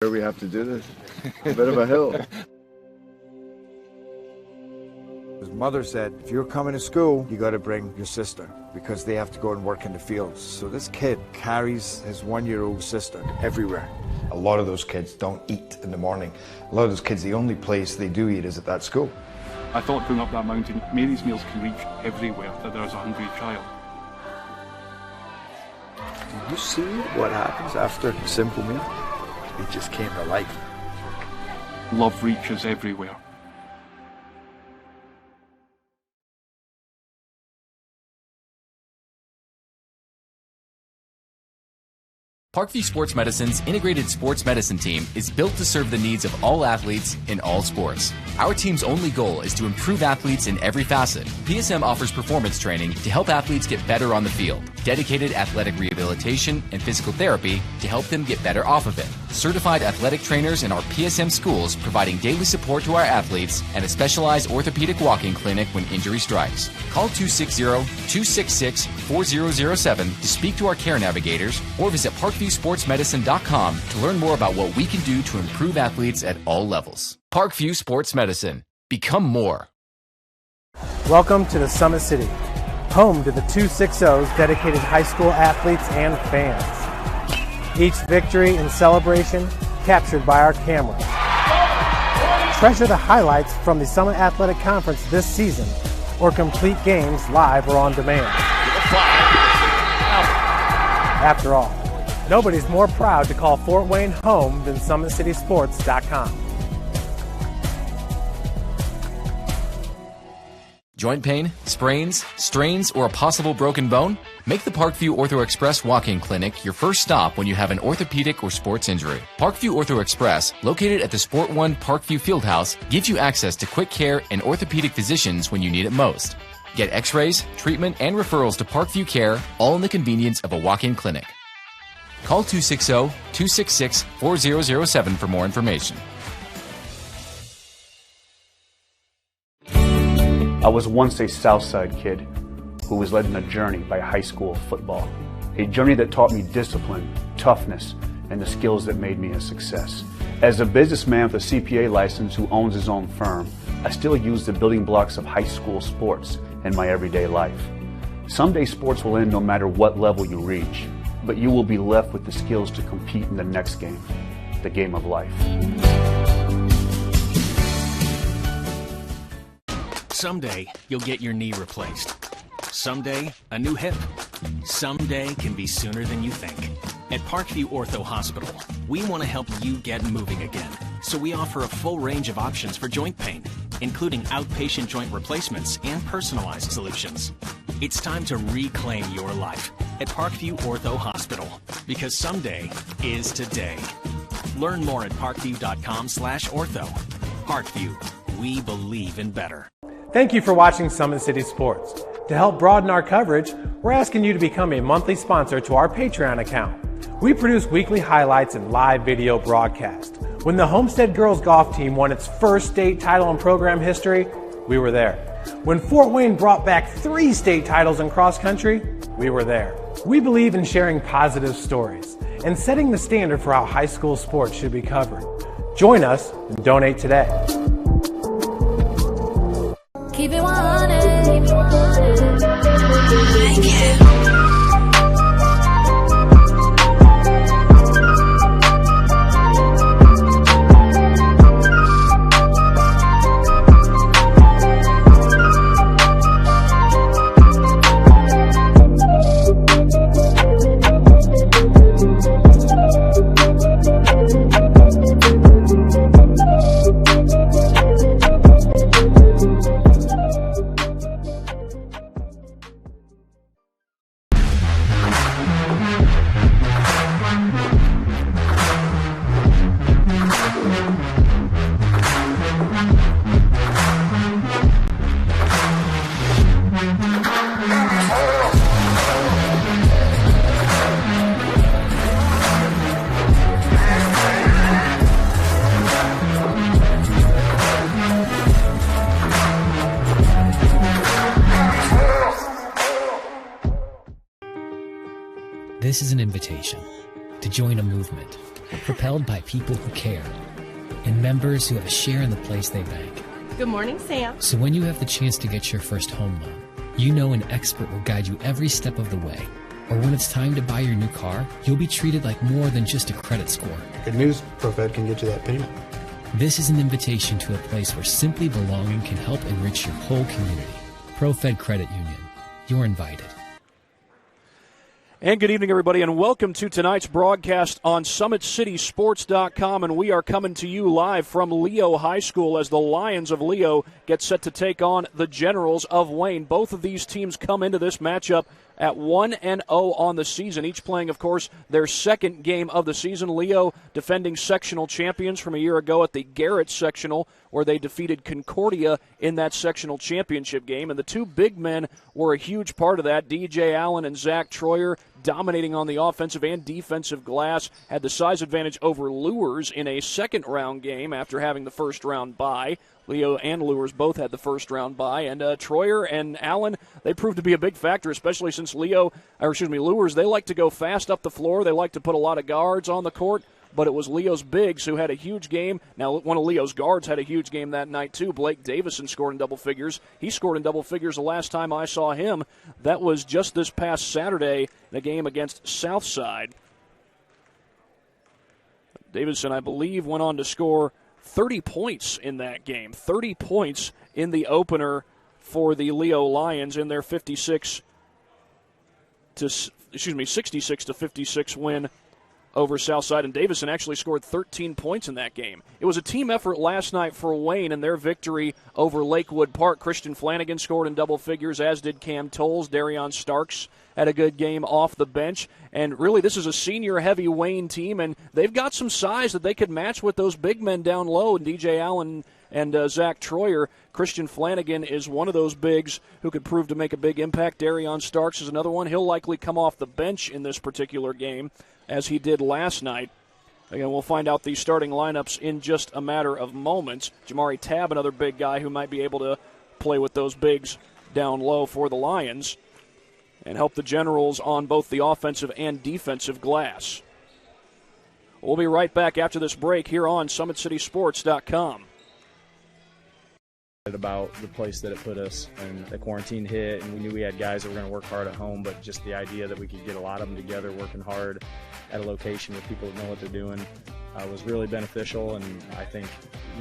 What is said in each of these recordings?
where we have to do this. A bit of a hill. His mother said, if you're coming to school, you got to bring your sister because they have to go and work in the fields. So this kid carries his 1-year-old sister everywhere. A lot of those kids don't eat in the morning. A lot of those kids, the only place they do eat is at that school. I thought going up that mountain, Mary's meals can reach everywhere that there's a hungry child. Do you see what happens after a simple meal? It just came to life. Love reaches everywhere. Parkview Sports Medicine's integrated sports medicine team is built to serve the needs of all athletes in all sports. Our team's only goal is to improve athletes in every facet. PSM offers performance training to help athletes get better on the field, dedicated athletic rehabilitation and physical therapy to help them get better off of it, certified athletic trainers in our PSM schools providing daily support to our athletes, and a specialized orthopedic walking clinic when injury strikes. Call 260-266-4007 to speak to our care navigators or visit ParkviewSportsMedicine.com to learn more about what we can do to improve athletes at all levels. Parkview Sports Medicine. Become more. Welcome to the Summit City, home to the 260's dedicated high school athletes and fans. Each victory and celebration captured by our cameras. Treasure the highlights from the Summit Athletic Conference this season or complete games live or on demand. After all, nobody's more proud to call Fort Wayne home than SummitCitySports.com. Joint pain, sprains, strains, or a possible broken bone? Make the Parkview Ortho Express Walk-In Clinic your first stop when you have an orthopedic or sports injury. Parkview Ortho Express, located at the Sport One Parkview Fieldhouse, gives you access to quick care and orthopedic physicians when you need it most. Get x-rays, treatment, and referrals to Parkview Care, all in the convenience of a walk-in clinic. Call 260-266-4007 for more information. I was once a Southside kid who was led on a journey by high school football. A journey that taught me discipline, toughness, and the skills that made me a success. As a businessman with a CPA license who owns his own firm, I still use the building blocks of high school sports in my everyday life. Someday sports will end no matter what level you reach, but you will be left with the skills to compete in the next game, the game of life. Someday, you'll get your knee replaced. Someday, a new hip. Someday can be sooner than you think. At Parkview Ortho Hospital, we want to help you get moving again. So we offer a full range of options for joint pain, including outpatient joint replacements and personalized solutions. It's time to reclaim your life at Parkview Ortho Hospital, because someday is today. Learn more at parkview.com/ortho. Parkview, we believe in better. Thank you for watching Summit City Sports. To help broaden our coverage, we're asking you to become a monthly sponsor to our Patreon account. We produce weekly highlights and live video broadcasts. When the Homestead Girls Golf Team won its first state title in program history, we were there. When Fort Wayne brought back 3 state titles in cross country, we were there. We believe in sharing positive stories and setting the standard for how high school sports should be covered. Join us and donate today. Keep it 100. Thank you. This is an invitation to join a movement propelled by people who care and members who have a share in the place they bank. Good morning, Sam. So when you have the chance to get your first home loan, you know an expert will guide you every step of the way. Or when it's time to buy your new car, you'll be treated like more than just a credit score. Good news, ProFed can get you that payment. This is an invitation to a place where simply belonging can help enrich your whole community. ProFed Credit Union. You're invited. And good evening, everybody, and welcome to tonight's broadcast on SummitCitySports.com. And we are coming to you live from Leo High School as the Lions of Leo get set to take on the Generals of Wayne. Both of these teams come into this matchup at 1-0 on the season, each playing, of course, their second game of the season. Leo defending sectional champions from a year ago at the Garrett Sectional, where they defeated Concordia in that sectional championship game. And the two big men were a huge part of that. DJ Allen and Zach Troyer dominating on the offensive and defensive glass, had the size advantage over Lures in a second-round game after having the first-round bye. Leo and Lures both had the first-round bye, and Troyer and Allen, they proved to be a big factor, especially since Lures, they like to go fast up the floor. They like to put a lot of guards on the court, but it was Leo's bigs who had a huge game. Now, one of Leo's guards had a huge game that night, too. Blake Davison scored in double figures. He scored in double figures the last time I saw him. That was just this past Saturday in a game against Southside. Davison, I believe, went on to score 30 points in that game. 30 points in the opener for the Leo Lions in their 66 to 56 win over Southside, and Davison actually scored 13 points in that game. It was a team effort last night for Wayne in their victory over Lakewood Park. Christian Flanagan scored in double figures, as did Cam Tolles. Darion Starks had a good game off the bench. And really, this is a senior-heavy Wayne team, and they've got some size that they could match with those big men down low, DJ Allen and Zach Troyer. Christian Flanagan is one of those bigs who could prove to make a big impact. Darion Starks is another one. He'll likely come off the bench in this particular game, as he did last night. Again, we'll find out the starting lineups in just a matter of moments. Jamari Tabb, another big guy who might be able to play with those bigs down low for the Lions and help the Generals on both the offensive and defensive glass. We'll be right back after this break here on SummitCitySports.com. About the place that it put us, and the quarantine hit, and we knew we had guys that were going to work hard at home, but just the idea that we could get a lot of them together working hard at a location with people that know what they're doing was really beneficial. And I think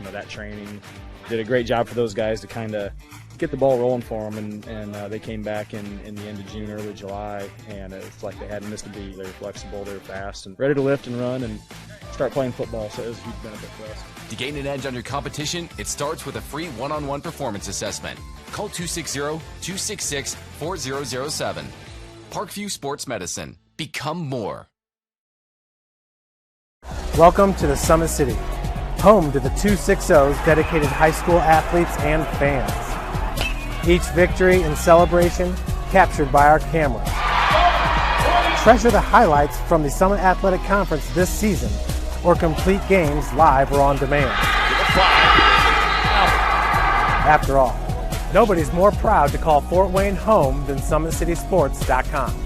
that training did a great job for those guys to kind of get the ball rolling for them, and they came back in the end of June, early July, and it's like they hadn't missed a beat. They were flexible, they were fast, and ready to lift and run and start playing football, so it was a huge benefit for us. To gain an edge on your competition, it starts with a free one-on-one performance assessment. Call 260-266-4007. Parkview Sports Medicine. Become more. Welcome to the Summit City, home to the 260's dedicated high school athletes and fans. Each victory and celebration captured by our cameras. Treasure the highlights from the Summit Athletic Conference this season, or complete games live or on demand. After all, nobody's more proud to call Fort Wayne home than SummitCitySports.com.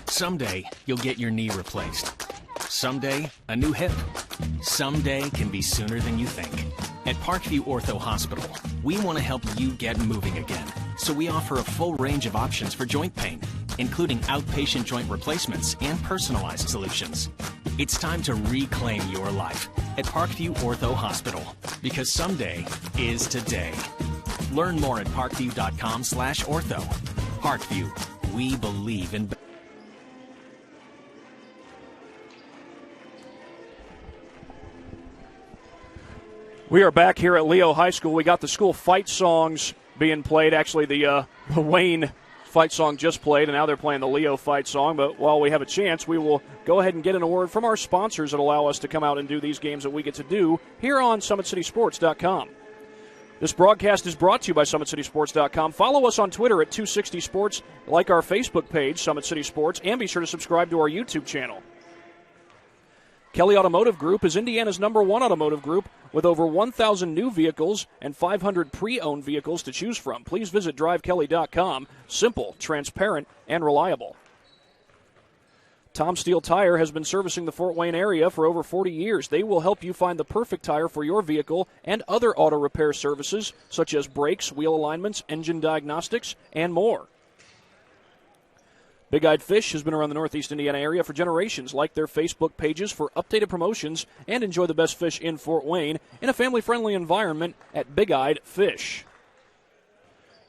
Someday, you'll get your knee replaced. Someday, a new hip. Someday can be sooner than you think. At Parkview Ortho Hospital, we want to help you get moving again. So we offer a full range of options for joint pain, including outpatient joint replacements and personalized solutions. It's time to reclaim your life at Parkview Ortho Hospital, because someday is today. Learn more at parkview.com/ortho. Parkview, we believe in. We are back here at Leo High School. We got the school fight songs being played. Actually, the Wayne fight song just played, and now they're playing the Leo fight song. But while we have a chance, we will go ahead and get in a word from our sponsors that allow us to come out and do these games that we get to do here on SummitCitySports.com. This broadcast is brought to you by SummitCitySports.com. Follow us on Twitter at 260sports, like our Facebook page, Summit City Sports, and be sure to subscribe to our YouTube channel. Kelly Automotive Group is Indiana's #1 automotive group with over 1,000 new vehicles and 500 pre-owned vehicles to choose from. Please visit drivekelly.com. Simple, transparent, and reliable. Tom Steele Tire has been servicing the Fort Wayne area for over 40 years. They will help you find the perfect tire for your vehicle and other auto repair services such as brakes, wheel alignments, engine diagnostics, and more. Big Eyed Fish has been around the Northeast Indiana area for generations. Like their Facebook pages for updated promotions and enjoy the best fish in Fort Wayne in a family-friendly environment at Big Eyed Fish.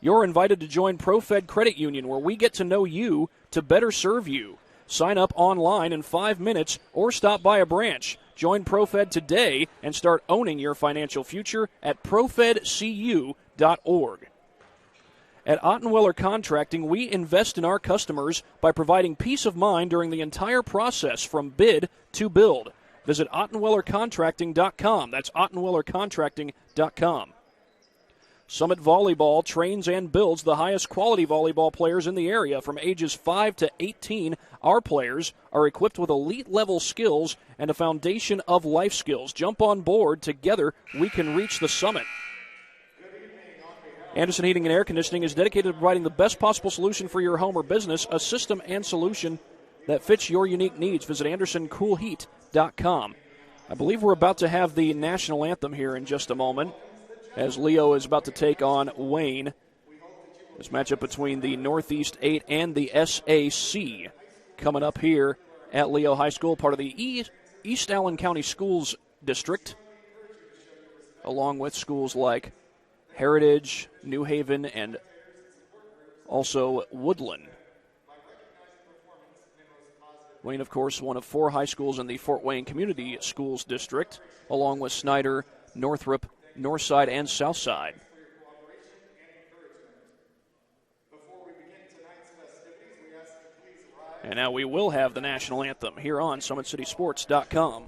You're invited to join ProFed Credit Union, where we get to know you to better serve you. Sign up online in 5 minutes or stop by a branch. Join ProFed today and start owning your financial future at profedcu.org. At Ottenweller Contracting, we invest in our customers by providing peace of mind during the entire process from bid to build. Visit OttenwellerContracting.com. That's OttenwellerContracting.com. Summit Volleyball trains and builds the highest quality volleyball players in the area. From ages 5 to 18, our players are equipped with elite-level skills and a foundation of life skills. Jump on board. Together, we can reach the summit. Anderson Heating and Air Conditioning is dedicated to providing the best possible solution for your home or business, a system and solution that fits your unique needs. Visit AndersonCoolHeat.com. I believe we're about to have the national anthem here in just a moment, as Leo is about to take on Wayne. This matchup between the Northeast 8 and the SAC coming up here at Leo High School, part of the East Allen County Schools District, along with schools like Heritage, New Haven, and also Woodland. Wayne, of course, one of 4 high schools in the Fort Wayne Community Schools District, along with Snyder, Northrop, Northside, and Southside. And now we will have the national anthem here on SummitCitySports.com.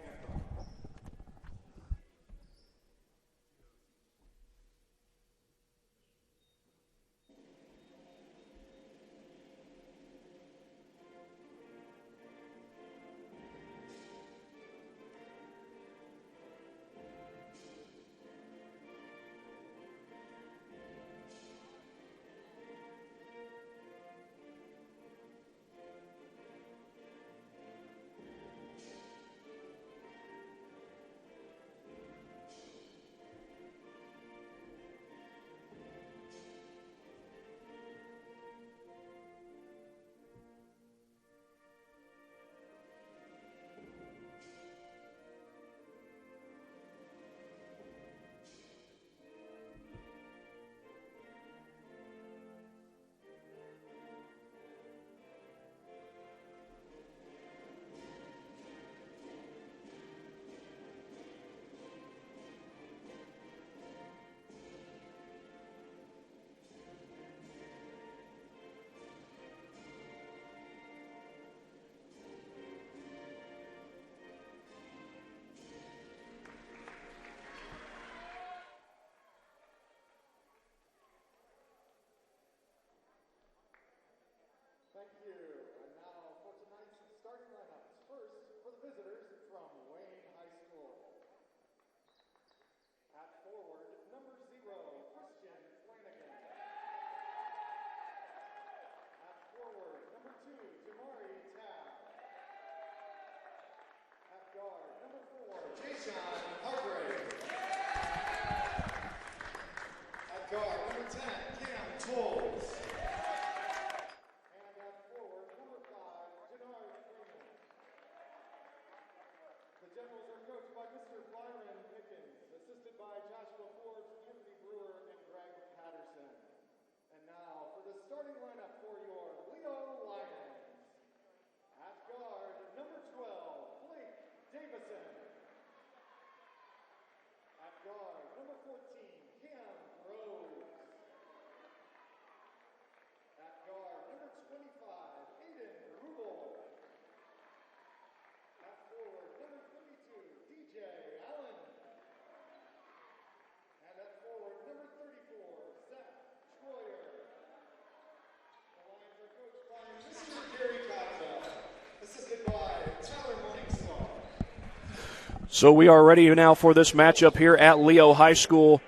So we are ready now for this matchup here at Leo High School.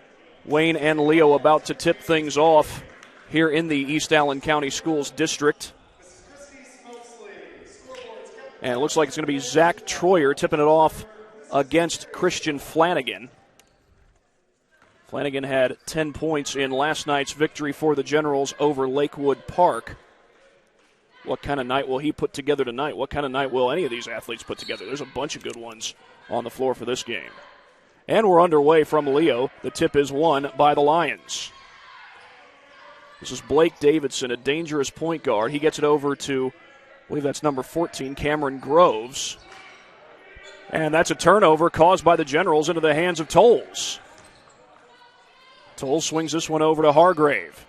Wayne and Leo about to tip things off here in the East Allen County Schools District. And it looks like it's going to be Zach Troyer tipping it off against Christian Flanagan. Flanagan had 10 points in last night's victory for the Generals over Lakewood Park. What kind of night will he put together tonight? What kind of night will any of these athletes put together? There's a bunch of good ones on the floor for this game. And we're underway from Leo. The tip is won by the Lions. This is Blake Davidson, a dangerous point guard. He gets it over to, I believe that's number 14, Cameron Groves. And that's a turnover caused by the Generals into the hands of Tolles. Tolles swings this one over to Hargrave.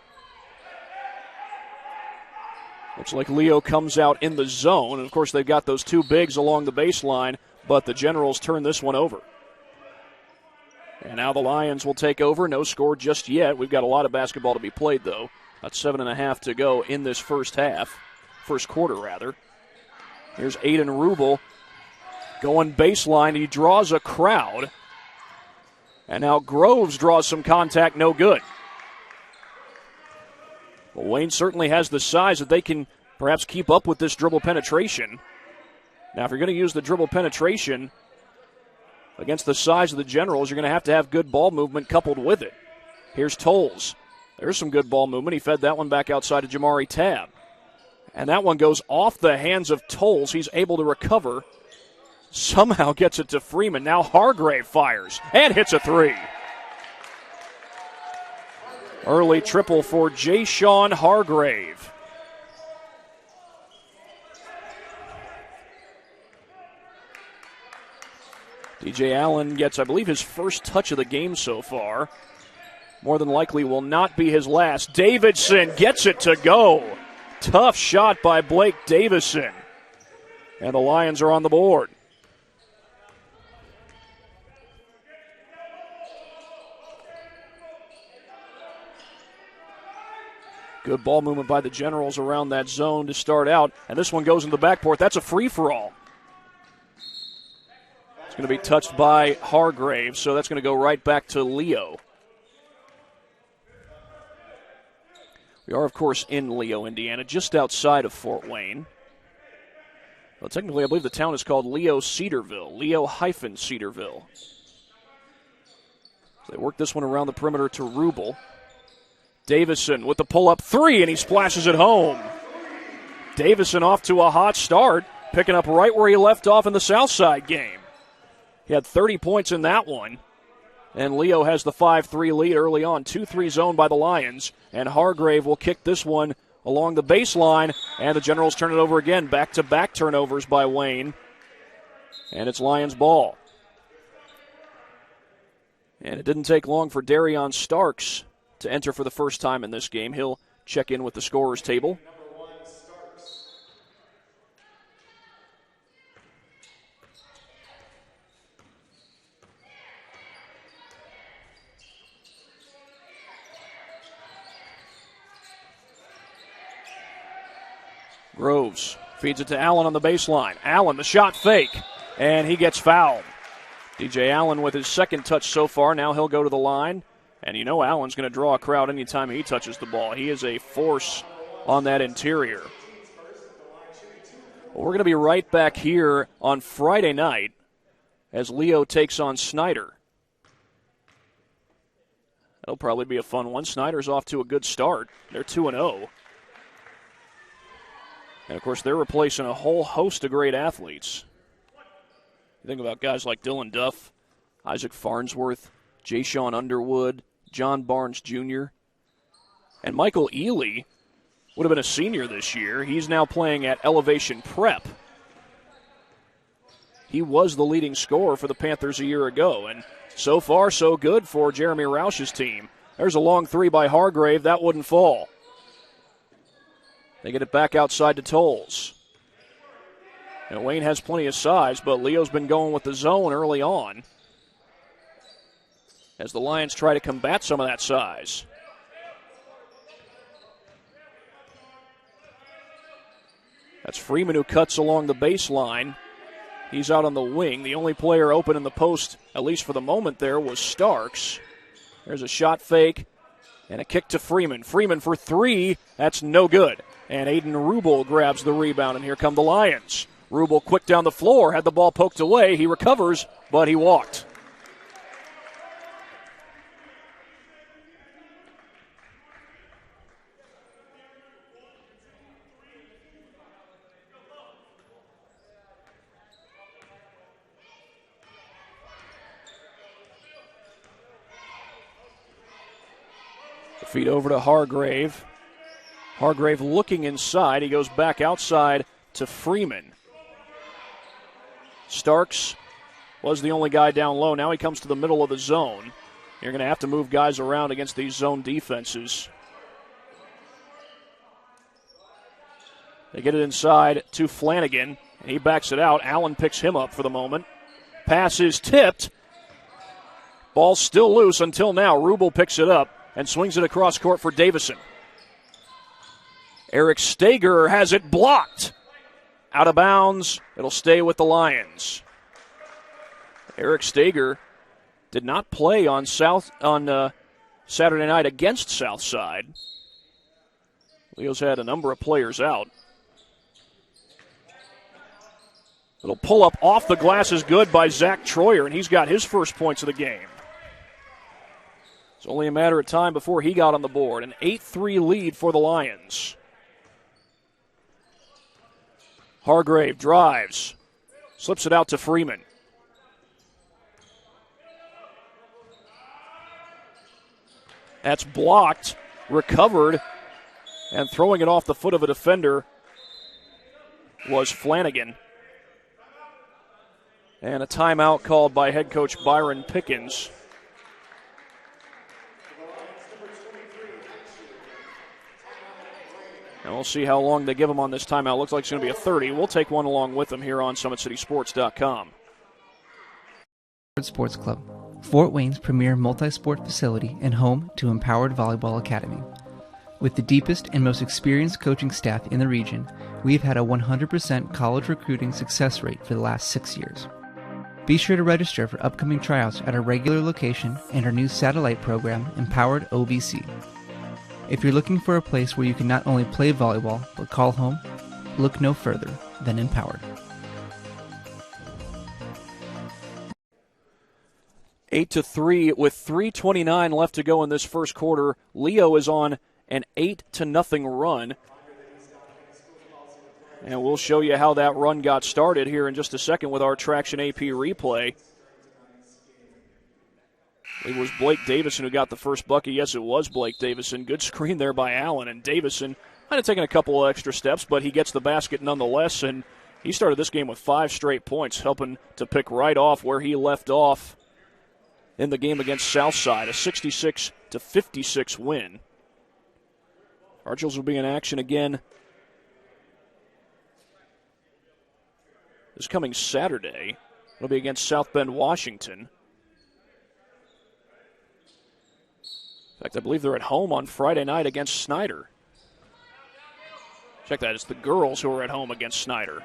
Looks like Leo comes out in the zone. And, of course, they've got those two bigs along the baseline, but the Generals turn this one over. And now the Lions will take over. No score just yet. We've got a lot of basketball to be played, though. About 7.5 to go in this first quarter, rather. Here's Aiden Rubel going baseline. He draws a crowd. And now Groves draws some contact, no good. Well, Wayne certainly has the size that they can perhaps keep up with this dribble penetration. Now, if you're going to use the dribble penetration against the size of the Generals, you're going to have good ball movement coupled with it. Here's Tolles. There's some good ball movement. He fed that one back outside of Jamari Tabb. And that one goes off the hands of Tolles. He's able to recover. Somehow gets it to Freeman. Now Hargrave fires and hits a three. Early triple for Jay-Sean Hargrave. DJ Allen gets, I believe, his first touch of the game so far. More than likely will not be his last. Davidson gets it to go. Tough shot by Blake Davison. And the Lions are on the board. Good ball movement by the Generals around that zone to start out. And this one goes into the backcourt. That's a free-for-all. It's going to be touched by Hargrave, so that's going to go right back to Leo. We are, of course, in Leo, Indiana, just outside of Fort Wayne. Well, technically, I believe the town is called Leo Cedarville, Leo-Cedarville. So they work this one around the perimeter to Rubel. Davison with the pull-up three, and he splashes it home. Davison off to a hot start, picking up right where he left off in the Southside game. He had 30 points in that one, and Leo has the 5-3 lead early on. 2-3 zone by the Lions, and Hargrave will kick this one along the baseline, and the Generals turn it over again. Back-to-back turnovers by Wayne, and it's Lions ball. And it didn't take long for Darion Starks to enter for the first time in this game. He'll check in with the scorer's table. Groves feeds it to Allen on the baseline. Allen, the shot fake, and he gets fouled. DJ Allen with his second touch so far. Now he'll go to the line. And you know Allen's going to draw a crowd anytime he touches the ball. He is a force on that interior. Well, we're going to be right back here on Friday night as Leo takes on Snyder. That'll probably be a fun one. Snyder's off to a good start. They're 2-0. And, of course, they're replacing a whole host of great athletes. You think about guys like Dylan Duff, Isaac Farnsworth, Jay-Sean Underwood, John Barnes Jr., and Michael Ely would have been a senior this year. He's now playing at Elevation Prep. He was the leading scorer for the Panthers a year ago, and so far so good for Jeremy Roush's team. There's a long three by Hargrave. That wouldn't fall. They get it back outside to Tolles. And Wayne has plenty of size, but Leo's been going with the zone early on as the Lions try to combat some of that size. That's Freeman who cuts along the baseline. He's out on the wing. The only player open in the post, at least for the moment there, was Starks. There's a shot fake and a kick to Freeman. Freeman for three. That's no good. And Aiden Rubel grabs the rebound, and here come the Lions. Rubel quick down the floor, had the ball poked away. He recovers, but he walked. Feed over to Hargrave. Hargrave looking inside. He goes back outside to Freeman. Starks was the only guy down low. Now he comes to the middle of the zone. You're going to have to move guys around against these zone defenses. They get it inside to Flanagan, and he backs it out. Allen picks him up for the moment. Pass is tipped. Ball still loose until now. Rubel picks it up and swings it across court for Davison. Eric Stager has it blocked. Out of bounds. It'll stay with the Lions. Eric Stager did not play on Saturday night against Southside. Leo's had a number of players out. It'll pull up off the glass is good by Zach Troyer, and he's got his first points of the game. It's only a matter of time before he got on the board. An 8-3 lead for the Lions. Hargrave drives. Slips it out to Freeman. That's blocked. Recovered. And throwing it off the foot of a defender was Flanagan. And a timeout called by head coach Byron Pickens. And we'll see how long they give them on this timeout. Looks like it's going to be a 30. We'll take one along with them here on SummitCitySports.com. Sports Club, Fort Wayne's premier multi-sport facility and home to Empowered Volleyball Academy. With the deepest and most experienced coaching staff in the region, we've had a 100% college recruiting success rate for the last 6 years. Be sure to register for upcoming tryouts at our regular location and our new satellite program, Empowered OVC. If you're looking for a place where you can not only play volleyball, but call home, look no further than Empowered. 8-3 with 3:29 left to go in this first quarter. Leo is on an 8-0 run. And we'll show you how that run got started here in just a second with our Traction AP replay. It was Blake Davison who got the first bucket. Yes, it was Blake Davison. Good screen there by Allen. And Davison might have taken a couple of extra steps, but he gets the basket nonetheless. And he started this game with 5 straight points, helping to pick right off where he left off in the game against Southside. A 66-56 win. Archers will be in action again this coming Saturday. It'll be against South Bend, Washington. In fact, I believe they're at home on Friday night against Snyder. Check that. It's the girls who are at home against Snyder.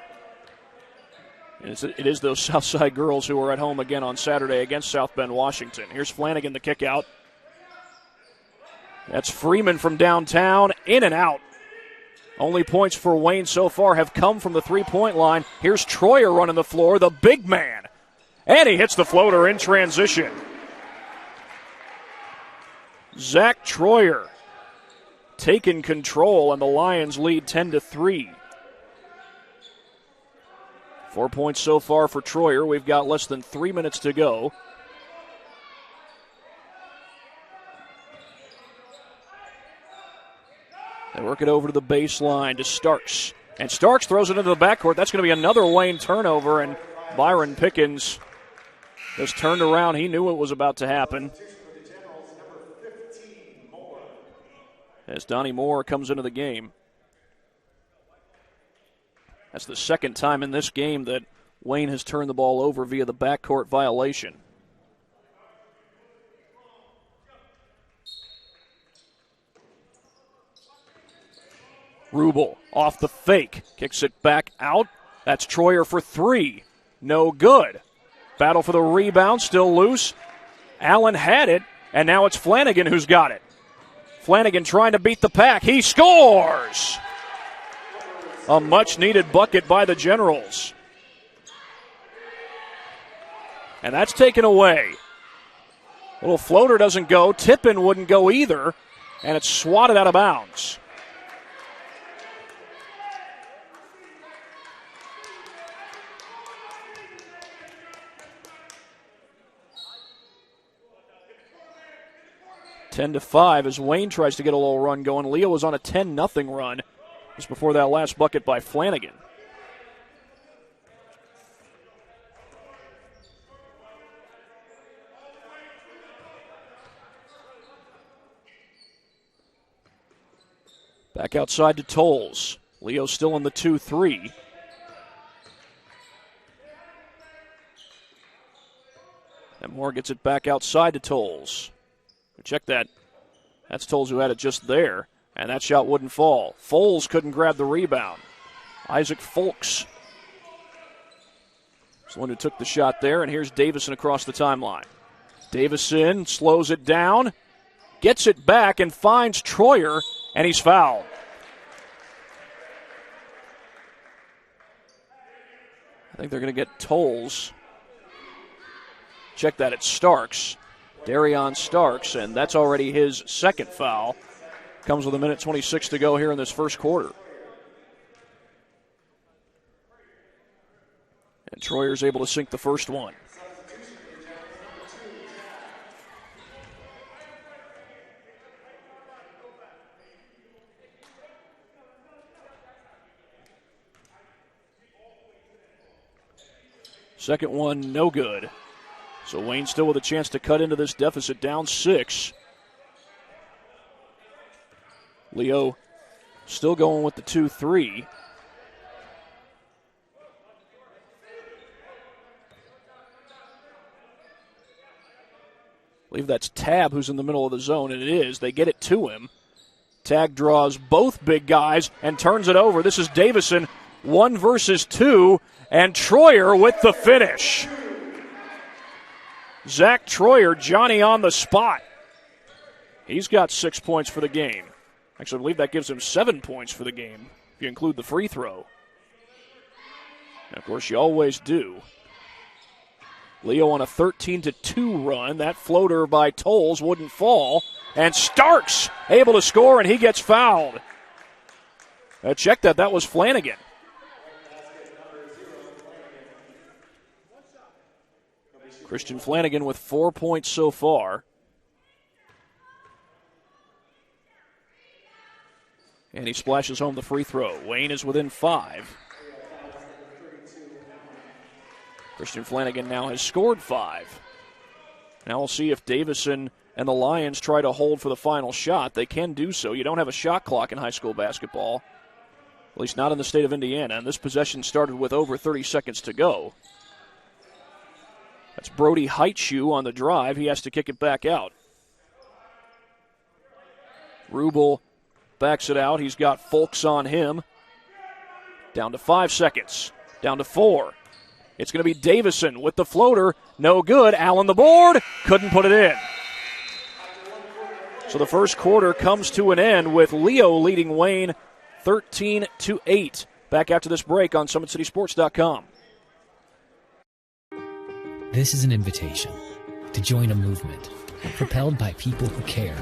And it is those Southside girls who are at home again on Saturday against South Bend, Washington. Here's Flanagan, the kick out. That's Freeman from downtown, in and out. Only points for Wayne so far have come from the three-point line. Here's Troyer running the floor, the big man. And he hits the floater in transition. Zach Troyer taking control, and the Lions lead 10-3. 4 points so far for Troyer. We've got less than 3 minutes to go. They work it over to the baseline to Starks. And Starks throws it into the backcourt. That's going to be another Wayne turnover, and Byron Pickens just turned around. He knew what was about to happen. As Donnie Moore comes into the game. That's the second time in this game that Wayne has turned the ball over via the backcourt violation. Rubel off the fake. Kicks it back out. That's Troyer for 3. No good. Battle for the rebound. Still loose. Allen had it, and now it's Flanagan who's got it. Flanagan trying to beat the pack. He scores! A much-needed bucket by the Generals. And that's taken away. Little floater doesn't go. Tippin wouldn't go either. And it's swatted out of bounds. Ten to 5 as Wayne tries to get a little run going. Leo was on a 10-0 run just before that last bucket by Flanagan. Back outside to Tolles. Leo still in the 2-3. And Moore gets it back outside to Tolles. Check that. That's Tolles who had it just there. And that shot wouldn't fall. Foles couldn't grab the rebound. Isaac Folks is the one who took the shot there. And here's Davison across the timeline. Davison slows it down, gets it back, and finds Troyer, and he's fouled. I think they're going to get Tolles. Check that, it's Starks. Darion Starks, and that's already his second foul. Comes with 1:26 to go here in this first quarter. And Troyer's able to sink the first one. Second one, no good. So Wayne still with a chance to cut into this deficit, down 6. Leo still going with the 2-3. I believe that's Tab who's in the middle of the zone, and it is. They get it to him. Tag draws both big guys and turns it over. This is Davison, 1 versus 2, and Troyer with the finish. Zach Troyer, Johnny on the spot. He's got 6 points for the game. Actually, I believe that gives him 7 points for the game, if you include the free throw. And of course, you always do. Leo on a 13-2 run. That floater by Tolles wouldn't fall. And Starks able to score, and he gets fouled. Check that. That was Flanagan. Christian Flanagan with 4 points so far. And he splashes home the free throw. Wayne is within 5. Christian Flanagan now has scored 5. Now we'll see if Davison and the Lions try to hold for the final shot. They can do so. You don't have a shot clock in high school basketball, at least not in the state of Indiana. And this possession started with over 30 seconds to go. That's Brody Heitschuh on the drive. He has to kick it back out. Rubel backs it out. He's got Folks on him. Down to 5 seconds. Down to 4. It's going to be Davison with the floater. No good. Allen the board. Couldn't put it in. So the first quarter comes to an end with Leo leading Wayne 13-8. Back after this break on SummitCitySports.com. This is an invitation to join a movement propelled by people who care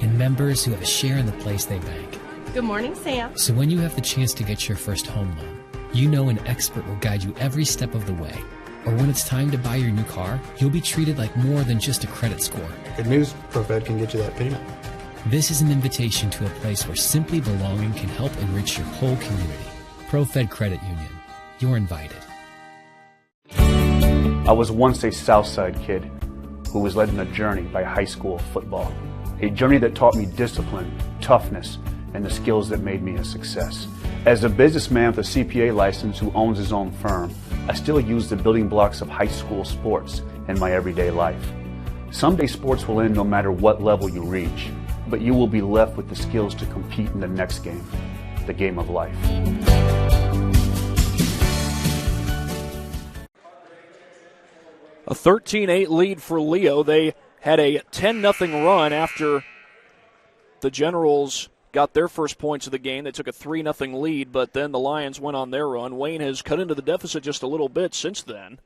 and members who have a share in the place they bank. Good morning, Sam. So when you have the chance to get your first home loan, you know an expert will guide you every step of the way. Or when it's time to buy your new car, you'll be treated like more than just a credit score. Good news, ProFed can get you that payment. This is an invitation to a place where simply belonging can help enrich your whole community. ProFed Credit Union. You're invited. I was once a Southside kid who was led on a journey by high school football. A journey that taught me discipline, toughness, and the skills that made me a success. As a businessman with a CPA license who owns his own firm, I still use the building blocks of high school sports in my everyday life. Someday sports will end no matter what level you reach, but you will be left with the skills to compete in the next game, the game of life. A 13-8 lead for Leo. They had a 10-0 run after the Generals got their first points of the game. They took a 3-0 lead, but then the Lions went on their run. Wayne has cut into the deficit just a little bit since then.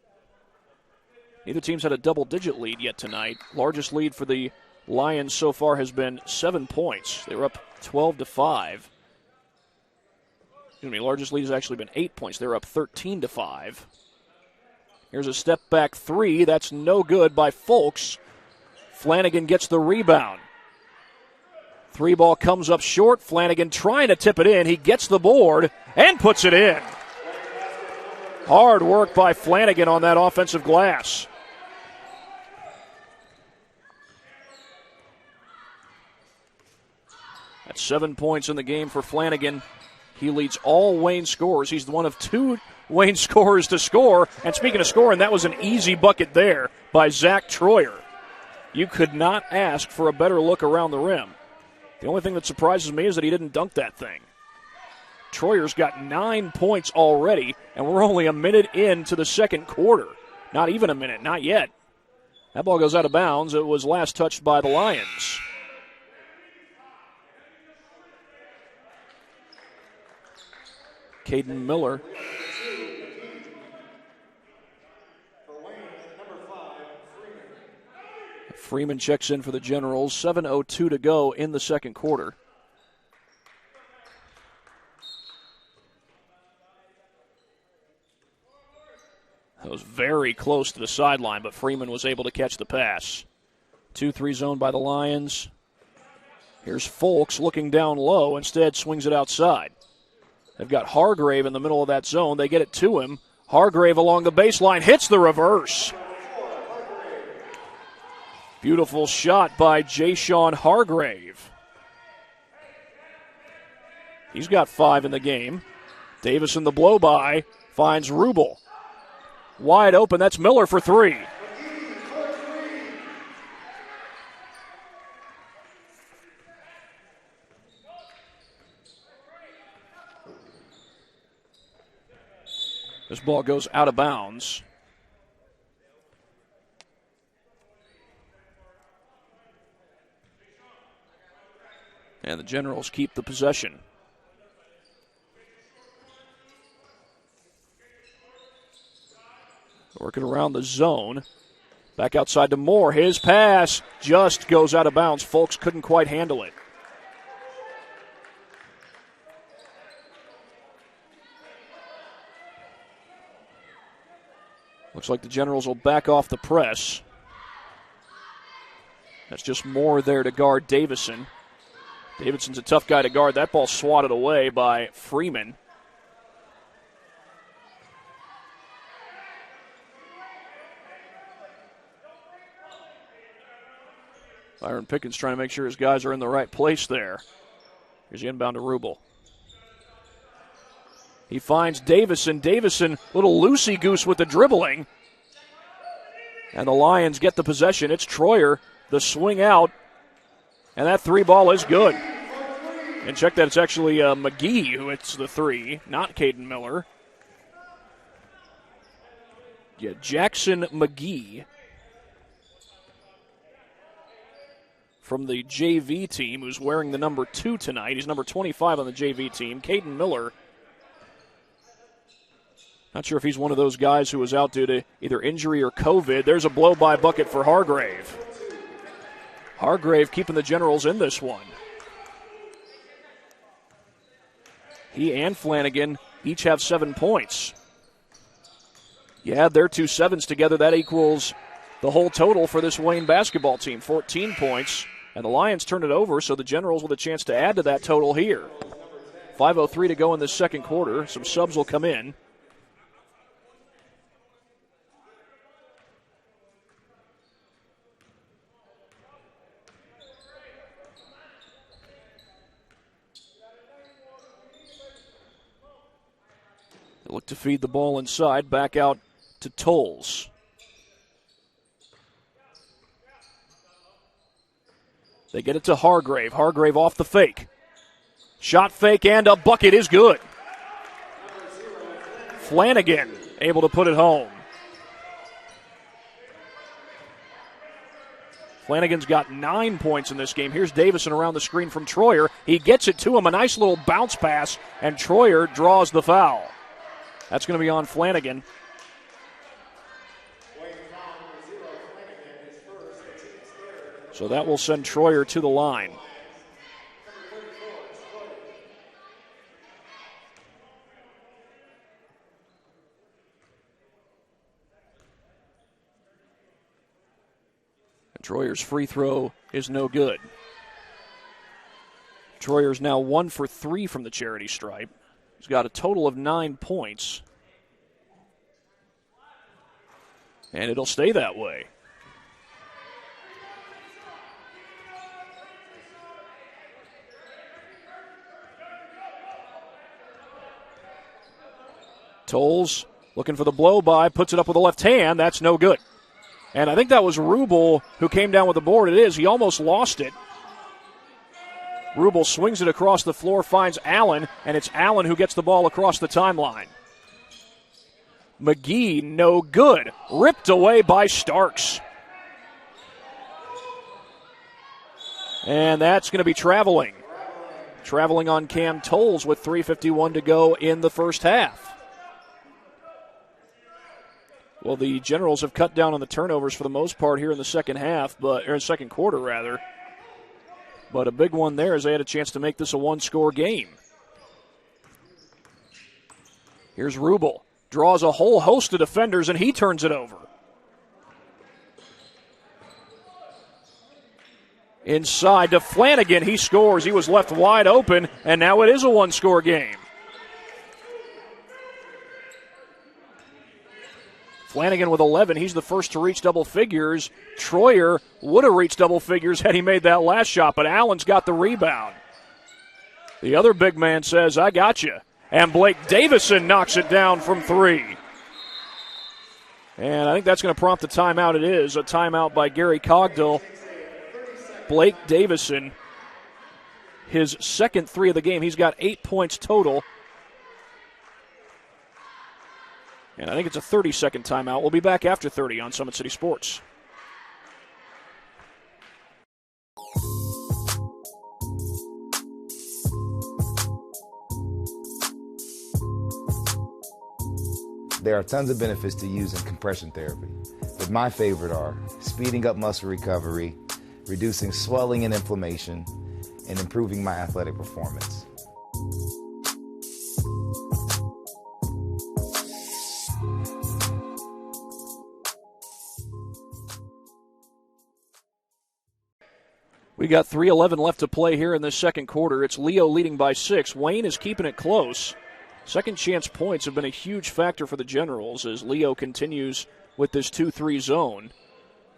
Neither team's had a double-digit lead yet tonight. Largest lead for the Lions so far has been 7 points. They were up 12-5. Excuse me, largest lead has actually been 8 points. They're up 13-5. Here's a step-back three. That's no good by Folks. Flanagan gets the rebound. Three ball comes up short. Flanagan trying to tip it in. He gets the board and puts it in. Hard work by Flanagan on that offensive glass. That's 7 points in the game for Flanagan. He leads all Wayne scorers. He's one of 2 Wayne scorers to score. And speaking of scoring, that was an easy bucket there by Zach Troyer. You could not ask for a better look around the rim. The only thing that surprises me is that he didn't dunk that thing. Troyer's got 9 points already, and we're only a minute into the second quarter. Not even a minute, not yet. That ball goes out of bounds. It was last touched by the Lions. Caden Miller. Freeman checks in for the Generals. 7:02 to go in the second quarter. That was very close to the sideline, but Freeman was able to catch the pass. 2-3 zone by the Lions. Here's Folks looking down low. Instead, swings it outside. They've got Hargrave in the middle of that zone. They get it to him. Hargrave along the baseline hits the reverse. Beautiful shot by Jayshawn Hargrave. He's got 5 in the game. Davison the blow-by finds Rubel. Wide open, that's Miller for 3. This ball goes out of bounds. And the Generals keep the possession. Working around the zone. Back outside to Moore. His pass just goes out of bounds. Folks couldn't quite handle it. Looks like the Generals will back off the press. That's just Moore there to guard Davison. Davidson's a tough guy to guard. That ball swatted away by Freeman. Byron Pickens trying to make sure his guys are in the right place there. Here's the inbound to Rubel. He finds Davison. Davison, little loosey-goose with the dribbling. And the Lions get the possession. It's Troyer, the swing out. And that 3 ball is good. And check that, it's actually McGee who hits the 3, not Caden Miller. Yeah, Jackson McGee from the JV team, who's wearing the number 2 tonight. He's number 25 on the JV team. Caden Miller, not sure if he's one of those guys who was out due to either injury or COVID. There's a blow-by bucket for Hargrave. Hargrave keeping the Generals in this one. He and Flanagan each have 7 points. You add their 2 7s together, that equals the whole total for this Wayne basketball team, 14 points. And the Lions turn it over, so the Generals with a chance to add to that total here. 5:03 to go in this second quarter. Some subs will come in. They look to feed the ball inside, back out to Tolles. They get it to Hargrave. Hargrave off the fake. Shot fake and a bucket is good. Flanagan able to put it home. Flanagan's got 9 points in this game. Here's Davison around the screen from Troyer. He gets it to him, a nice little bounce pass, and Troyer draws the foul. That's going to be on Flanagan. So that will send Troyer to the line. And Troyer's free throw is no good. Troyer's now 1 for 3 from the charity stripe. He's got a total of 9 points. And it'll stay that way. Tolles looking for the blow-by, puts it up with the left hand. That's no good. And I think that was Rubel who came down with the board. It is. He almost lost it. Rubel swings it across the floor, finds Allen, and it's Allen who gets the ball across the timeline. McGee, no good. Ripped away by Starks. And that's going to be traveling. Traveling on Cam Tolles with 3:51 to go in the first half. Well, the Generals have cut down on the turnovers for the most part here in the second half, or second quarter rather. But a big one there as they had a chance to make this a one-score game. Here's Rubel. Draws a whole host of defenders, and he turns it over. Inside to Flanagan. He scores. He was left wide open, and now it is a one-score game. Flanagan with 11. He's the first to reach double figures. Troyer would have reached double figures had he made that last shot, but Allen's got the rebound. The other big man says, I got you. And Blake Davison knocks it down from 3. And I think that's going to prompt a timeout. It is a timeout by Gary Cogdill. Blake Davison, his second 3 of the game. He's got 8 points total. And I think it's a 30-second timeout. We'll be back after 30 on Summit City Sports. There are tons of benefits to using compression therapy, but my favorite are speeding up muscle recovery, reducing swelling and inflammation, and improving my athletic performance. We got 3:11 left to play here in this second quarter. It's Leo leading by 6. Wayne is keeping it close. Second chance points have been a huge factor for the Generals as Leo continues with this 2-3 zone.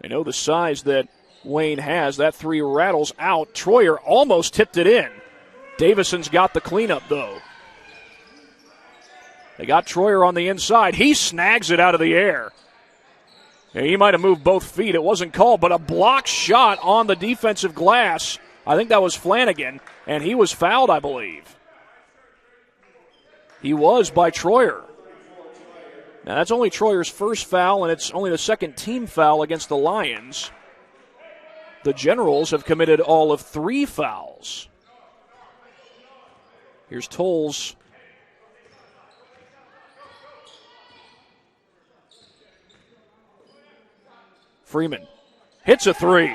They know the size that Wayne has. That 3 rattles out. Troyer almost tipped it in. Davison's got the cleanup, though. They got Troyer on the inside. He snags it out of the air. He might have moved both feet. It wasn't called, but a block shot on the defensive glass. I think that was Flanagan, and he was fouled, I believe. He was by Troyer. Now, that's only Troyer's first foul, and it's only the second team foul against the Lions. The Generals have committed all of 3 fouls. Here's Tolles. Freeman hits a 3.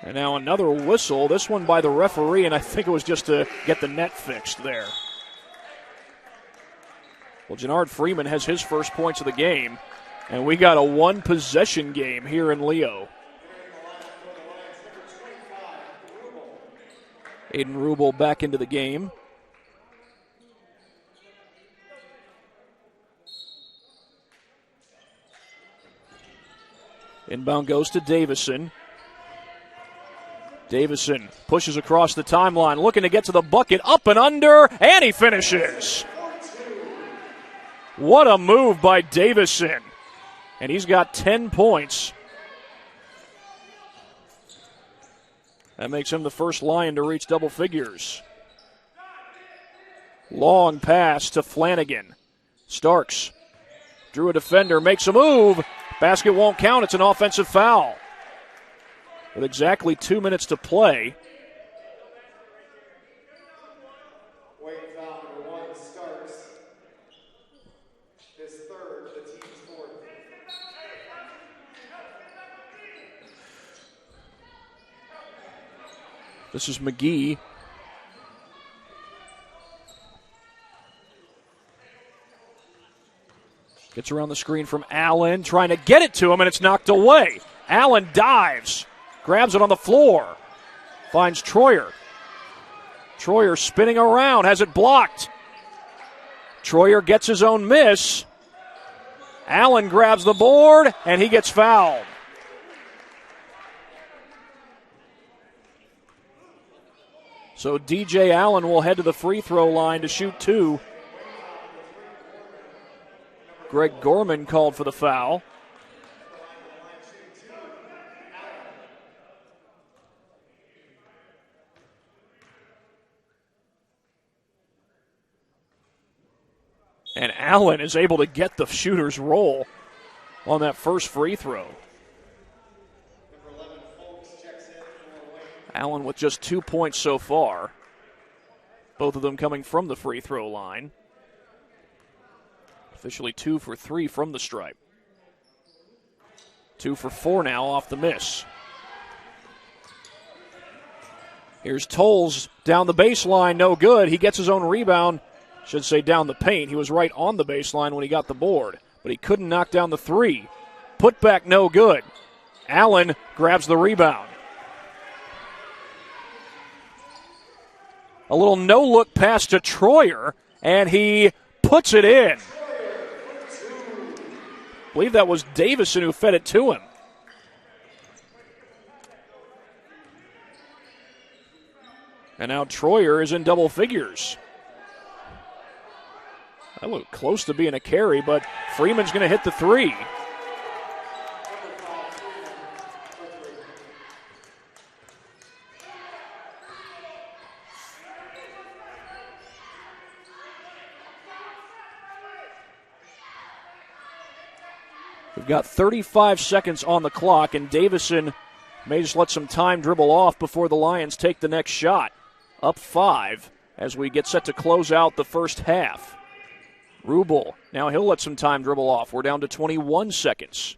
And now another whistle, this one by the referee, and I think it was just to get the net fixed there. Well, Jannard Freeman has his first points of the game, and we got a one-possession game here in Leo. Aiden Rubel back into the game. Inbound goes to Davison. Davison pushes across the timeline, looking to get to the bucket, up and under, and he finishes. What a move by Davison. And he's got 10 points. That makes him the first Lion to reach double figures. Long pass to Flanagan. Starks drew a defender, makes a move, Basket won't count. It's an offensive foul. With exactly 2 minutes to play. This is McGee. Gets around the screen from Allen, trying to get it to him, and it's knocked away. Allen dives, grabs it on the floor, finds Troyer. Troyer spinning around, has it blocked. Troyer gets his own miss. Allen grabs the board, and he gets fouled. So DJ Allen will head to the free throw line to shoot 2. Greg Gorman called for the foul. And Allen is able to get the shooter's roll on that first free throw. Allen with just 2 points so far. Both of them coming from the free throw line. Officially 2 for 3 from the stripe. 2 for 4 now off the miss. Here's Tolles down the baseline, no good. He gets his own rebound. Should say down the paint. He was right on the baseline when he got the board, but he couldn't knock down the 3. Put back, no good. Allen grabs the rebound. A little no-look pass to Troyer, and he puts it in. I believe that was Davison who fed it to him. And now Troyer is in double figures. That looked close to being a carry, but Freeman's going to hit the 3. We've got 35 seconds on the clock, and Davison may just let some time dribble off before the Lions take the next shot. Up 5 as we get set to close out the first half. Rubel, now he'll let some time dribble off. We're down to 21 seconds.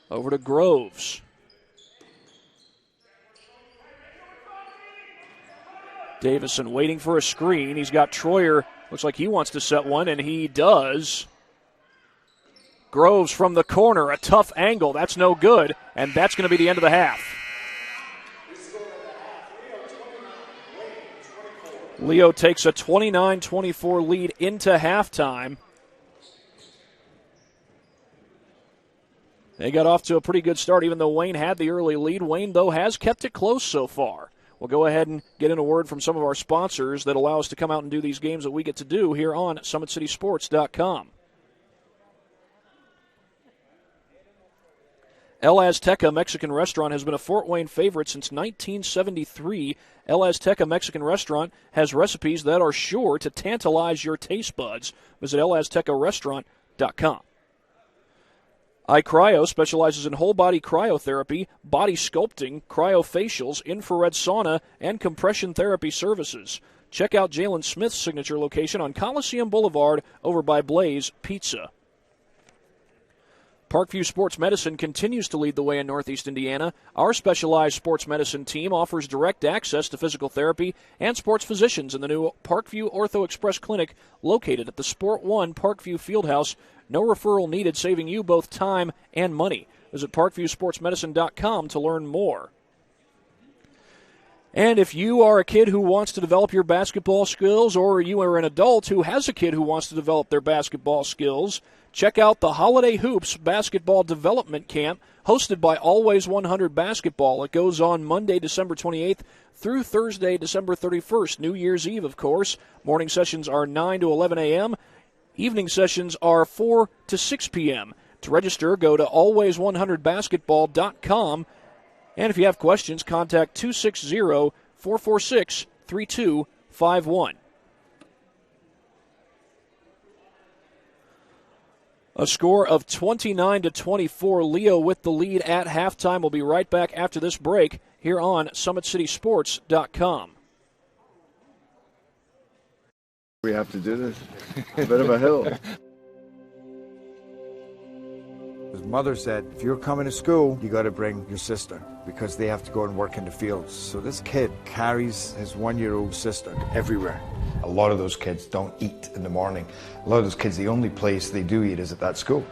Over to Groves. Davison waiting for a screen. He's got Troyer. Looks like he wants to set one, and he does. Groves from the corner, a tough angle. That's no good, and that's going to be the end of the half. Leo takes a 29-24 lead into halftime. They got off to a pretty good start, even though Wayne had the early lead. Wayne, though, has kept it close so far. We'll go ahead and get in a word from some of our sponsors that allow us to come out and do these games that we get to do here on SummitCitySports.com. El Azteca Mexican Restaurant has been a Fort Wayne favorite since 1973. El Azteca Mexican Restaurant has recipes that are sure to tantalize your taste buds. Visit elaztecarestaurant.com. iCryo specializes in whole-body cryotherapy, body sculpting, cryofacials, infrared sauna, and compression therapy services. Check out Jalen Smith's signature location on Coliseum Boulevard over by Blaze Pizza. Parkview Sports Medicine continues to lead the way in Northeast Indiana. Our specialized sports medicine team offers direct access to physical therapy and sports physicians in the new Parkview Ortho Express Clinic located at the Sport 1 Parkview Fieldhouse. No referral needed, saving you both time and money. Visit parkviewsportsmedicine.com to learn more. And if you are a kid who wants to develop your basketball skills, or you are an adult who has a kid who wants to develop their basketball skills, check out the Holiday Hoops Basketball Development Camp hosted by Always 100 Basketball. It goes on Monday, December 28th through Thursday, December 31st, New Year's Eve, of course. Morning sessions are 9 to 11 a.m. Evening sessions are 4 to 6 p.m. To register, go to always100basketball.com. And if you have questions, contact 260-446-3251. A score of 29-24. Leo with the lead at halftime. We'll be right back after this break here on SummitCitySports.com. We have to do this. A bit of a hill. His mother said, if you're coming to school, you got to bring your sister because they have to go and work in the fields. So this kid carries his 1-year-old sister everywhere. A lot of those kids don't eat in the morning. A lot of those kids, the only place they do eat is at that school.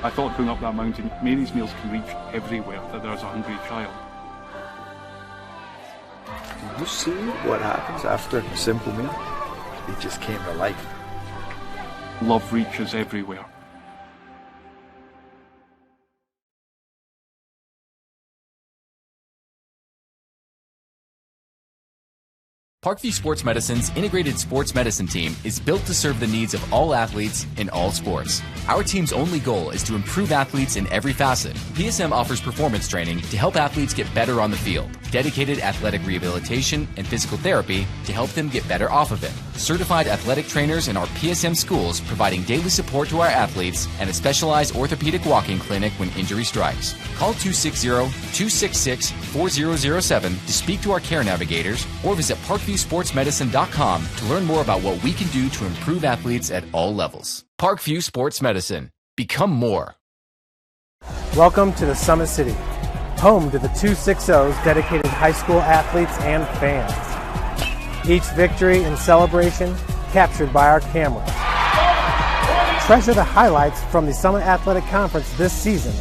I thought going up that mountain, Mary's meals can reach everywhere that there's a hungry child. Do you see what happens after a simple meal? It just came to life. Love reaches everywhere. Parkview Sports Medicine's integrated sports medicine team is built to serve the needs of all athletes in all sports. Our team's only goal is to improve athletes in every facet. PSM offers performance training to help athletes get better on the field, dedicated athletic rehabilitation and physical therapy to help them get better off of it, certified athletic trainers in our PSM schools providing daily support to our athletes, and a specialized orthopedic walking clinic when injury strikes. Call 260-266-4007 to speak to our care navigators or visit ParkviewSportsMedicine.com to learn more about what we can do to improve athletes at all levels. Parkview Sports Medicine. Become more. Welcome to the Summit City, home to the 260's dedicated high school athletes and fans. Each victory and celebration captured by our cameras. Treasure the highlights from the Summit Athletic Conference this season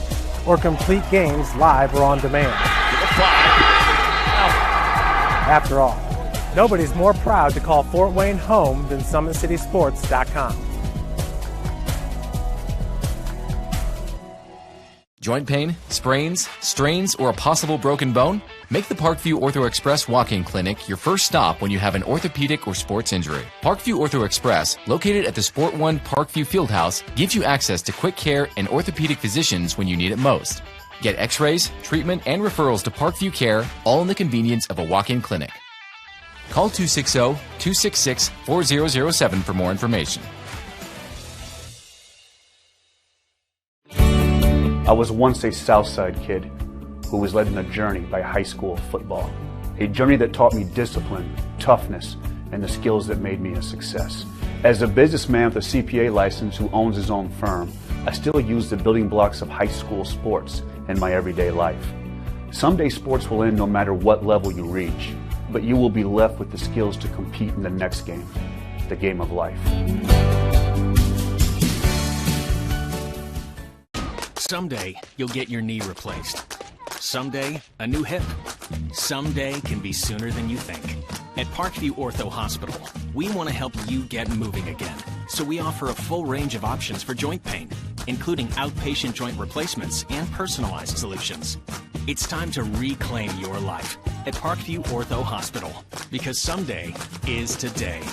or complete games live or on demand. After all, nobody's more proud to call Fort Wayne home than SummitCitySports.com. Joint pain, sprains, strains, or a possible broken bone? Make the Parkview Ortho Express walk-in clinic your first stop when you have an orthopedic or sports injury. Parkview Ortho Express, located at the Sport One Parkview Fieldhouse, gives you access to quick care and orthopedic physicians when you need it most. Get x-rays, treatment, and referrals to Parkview Care, all in the convenience of a walk-in clinic. Call 260-266-4007 for more information. I was once a Southside kid who was led on a journey by high school football. A journey that taught me discipline, toughness, and the skills that made me a success. As a businessman with a CPA license who owns his own firm, I still use the building blocks of high school sports in my everyday life. Someday sports will end no matter what level you reach, but you will be left with the skills to compete in the next game, the game of life. Someday, you'll get your knee replaced. Someday, a new hip. Someday can be sooner than you think. At Parkview Ortho Hospital, we want to help you get moving again. So we offer a full range of options for joint pain, including outpatient joint replacements and personalized solutions. It's time to reclaim your life at Parkview Ortho Hospital, because someday is today.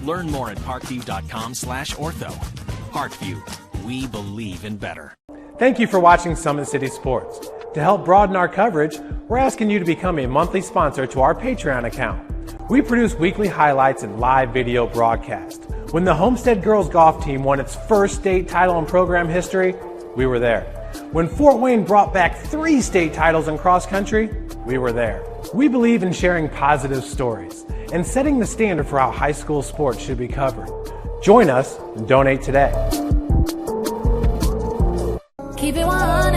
Learn more at parkview.com/ortho. Parkview, we believe in better. Thank you for watching Summit City Sports. To help broaden our coverage, we're asking you to become a monthly sponsor to our Patreon account. We produce weekly highlights and live video broadcast. When the Homestead girls golf team won its first state title in program history, we were there. When Fort Wayne brought back 3 state titles in cross country, we were there. We believe in sharing positive stories and setting the standard for how high school sports should be covered. Join us and donate today. Keep it 100.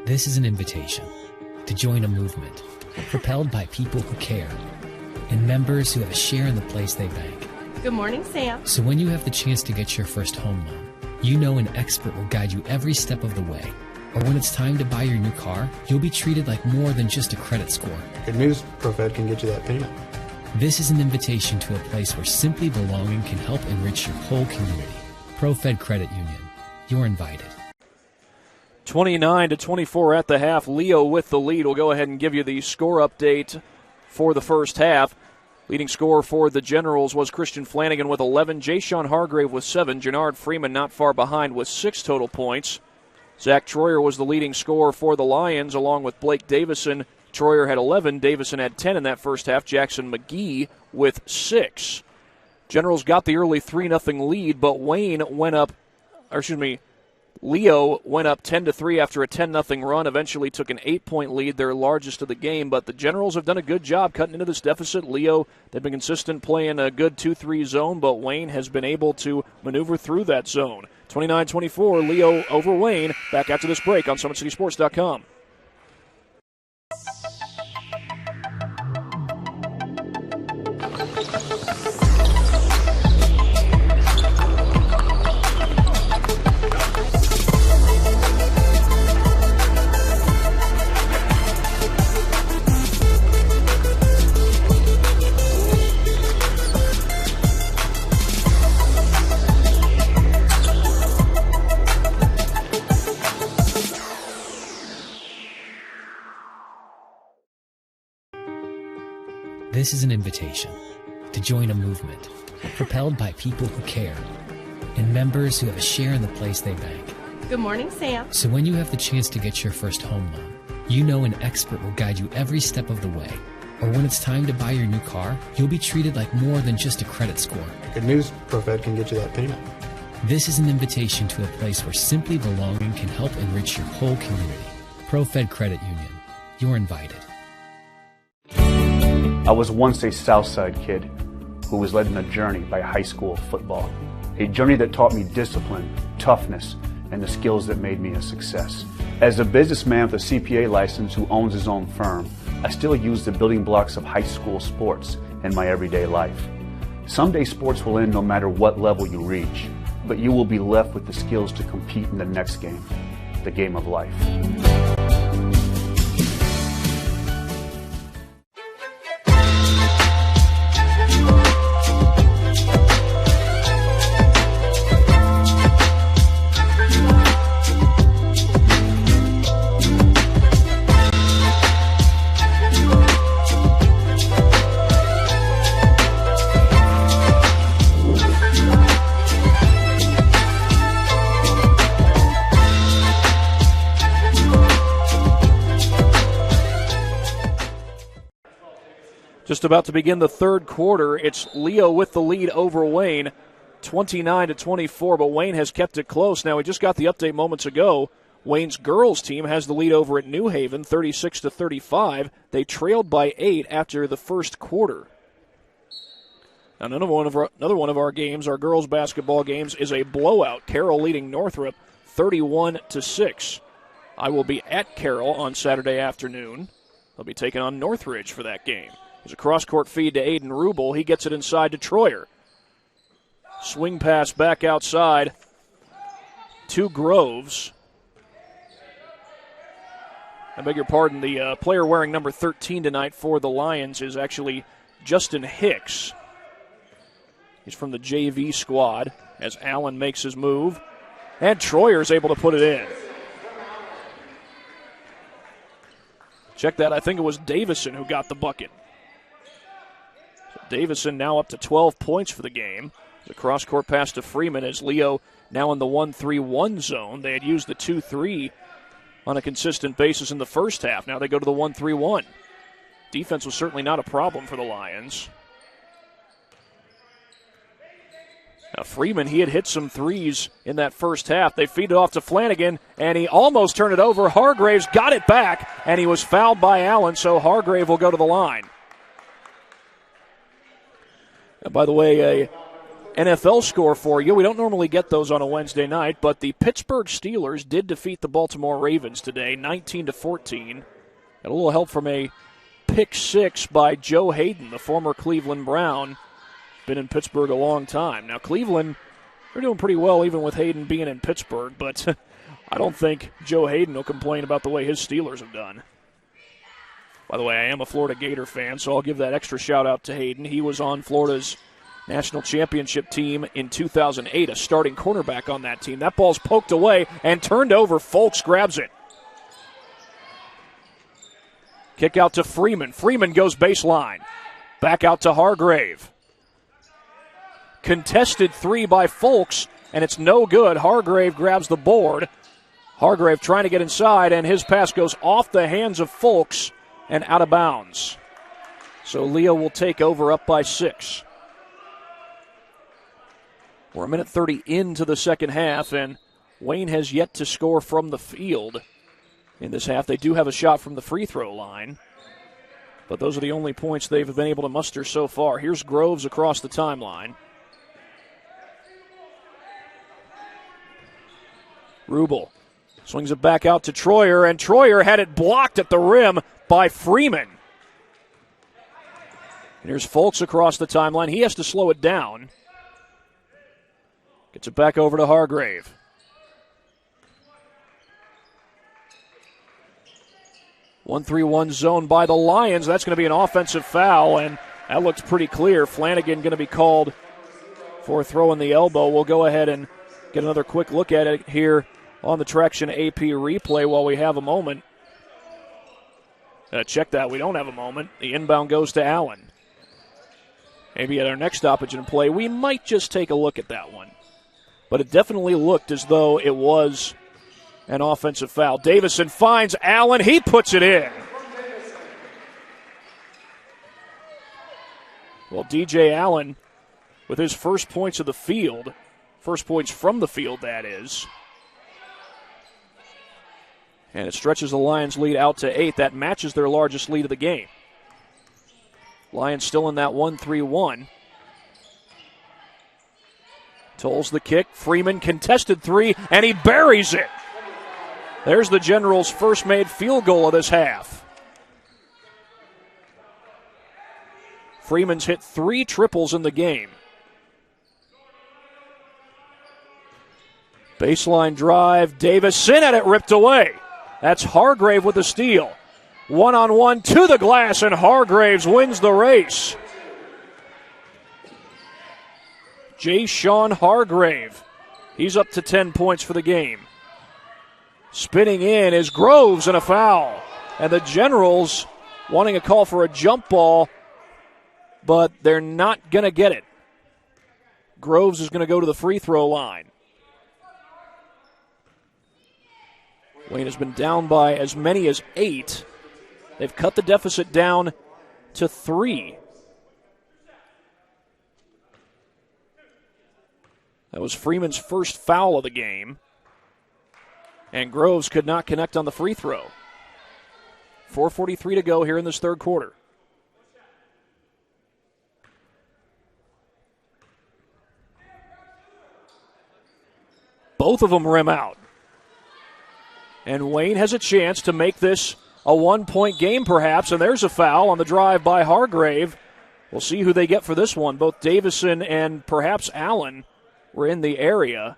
This is an invitation to join a movement propelled by people who care and members who have a share in the place they bank. Good morning, Sam. So when you have the chance to get your first home loan, you know an expert will guide you every step of the way. Or when it's time to buy your new car, you'll be treated like more than just a credit score. Good news, ProFed can get you that payment. This is an invitation to a place where simply belonging can help enrich your whole community. ProFed Credit Union. You're invited. 29-24 at the half. Leo with the lead. We'll go ahead and give you the score update for the first half. Leading scorer for the Generals was Christian Flanagan with 11. Jayshon Hargrave with 7. Jannard Freeman not far behind with 6 total points. Zach Troyer was the leading scorer for the Lions along with Blake Davison. Troyer had 11. Davison had 10 in that first half. Jackson McGee with 6. Generals got the early 3-0 lead, but Leo went up 10-3 after a 10-0 run, eventually took an 8-point lead, their largest of the game, but the Generals have done a good job cutting into this deficit. Leo, they've been consistent playing a good 2-3 zone, but Wayne has been able to maneuver through that zone. 29-24, Leo over Wayne. Back after this break on SummitCitySports.com. This is an invitation to join a movement propelled by people who care and members who have a share in the place they bank. Good morning, Sam. So when you have the chance to get your first home loan, you know an expert will guide you every step of the way. Or when it's time to buy your new car, you'll be treated like more than just a credit score. Good news, ProFed can get you that payment. This is an invitation to a place where simply belonging can help enrich your whole community. ProFed Credit Union. You're invited. I was once a Southside kid who was led on a journey by high school football. A journey that taught me discipline, toughness, and the skills that made me a success. As a businessman with a CPA license who owns his own firm, I still use the building blocks of high school sports in my everyday life. Someday sports will end no matter what level you reach, but you will be left with the skills to compete in the next game, the game of life. Just about to begin the third quarter. It's Leo with the lead over Wayne, 29-24, but Wayne has kept it close. Now, we just got the update moments ago. Wayne's girls team has the lead over at New Haven, 36-35. They trailed by 8 after the first quarter. Now, another one of our games, our girls basketball games, is a blowout. Carroll leading Northrop 31-6. I will be at Carroll on Saturday afternoon. They'll be taking on Northridge for that game. There's a cross-court feed to Aiden Rubel. He gets it inside to Troyer. Swing pass back outside to Groves. I beg your pardon, the player wearing number 13 tonight for the Lions is actually Justin Hicks. He's from the JV squad as Allen makes his move. And Troyer's able to put it in. Check that. I think it was Davison who got the bucket. So Davison now up to 12 points for the game. The cross-court pass to Freeman as Leo now in the 1-3-1 zone. They had used the 2-3 on a consistent basis in the first half. Now they go to the 1-3-1. Defense was certainly not a problem for the Lions. Now Freeman, he had hit some threes in that first half. They feed it off to Flanagan, and he almost turned it over. Hargraves got it back, and he was fouled by Allen, so Hargrave will go to the line. And by the way, NFL score for you. We don't normally get those on a Wednesday night, but the Pittsburgh Steelers did defeat the Baltimore Ravens today, 19-14. Got a little help from a pick six by Joe Hayden, the former Cleveland Brown. Been in Pittsburgh a long time. Now, Cleveland, they're doing pretty well even with Hayden being in Pittsburgh, but I don't think Joe Hayden will complain about the way his Steelers have done. By the way, I am a Florida Gator fan, so I'll give that extra shout-out to Hayden. He was on Florida's national championship team in 2008, a starting cornerback on that team. That ball's poked away and turned over. Folks grabs it. Kick out to Freeman. Freeman goes baseline. Back out to Hargrave. Contested three by Folks, and it's no good. Hargrave grabs the board. Hargrave trying to get inside, and his pass goes off the hands of Folks and out of bounds. So Leo will take over up by 6. We're a minute 30 into the second half, and Wayne has yet to score from the field in this half. They do have a shot from the free throw line, but those are the only points they've been able to muster so far. Here's Groves across the timeline. Rubel swings it back out to Troyer, and Troyer had it blocked at the rim by Freeman. And here's Folks across the timeline. He has to slow it down. Gets it back over to Hargrave. One-3-1 zone by the Lions. That's going to be an offensive foul, and that looks pretty clear. Flanagan going to be called for throwing the elbow. We'll go ahead and get another quick look at it here on the Traction AP replay while we have a moment. Check that. We don't have a moment. The inbound goes to Allen. Maybe at our next stoppage in play, we might just take a look at that one. But it definitely looked as though it was an offensive foul. Davison finds Allen. He puts it in. Well, DJ Allen with his first points of the field, first points from the field, that is. And it stretches the Lions' lead out to 8. That matches their largest lead of the game. Lions still in that 1-3-1. Tolls the kick. Freeman contested three, and he buries it. There's the Generals' first made field goal of this half. Freeman's hit 3 triples in the game. Baseline drive. Davison had it ripped away. That's Hargrave with the steal. One-on-one to the glass, and Hargraves wins the race. Jay-Sean Hargrave. He's up to 10 points for the game. Spinning in is Groves, and a foul. And the Generals wanting a call for a jump ball, but they're not going to get it. Groves is going to go to the free throw line. Wayne has been down by as many as 8. They've cut the deficit down to 3. That was Freeman's first foul of the game. And Groves could not connect on the free throw. 4:43 to go here in this third quarter. Both of them rim out. And Wayne has a chance to make this a 1-point game perhaps, and there's a foul on the drive by Hargrave. We'll see who they get for this one. Both Davison and perhaps Allen were in the area.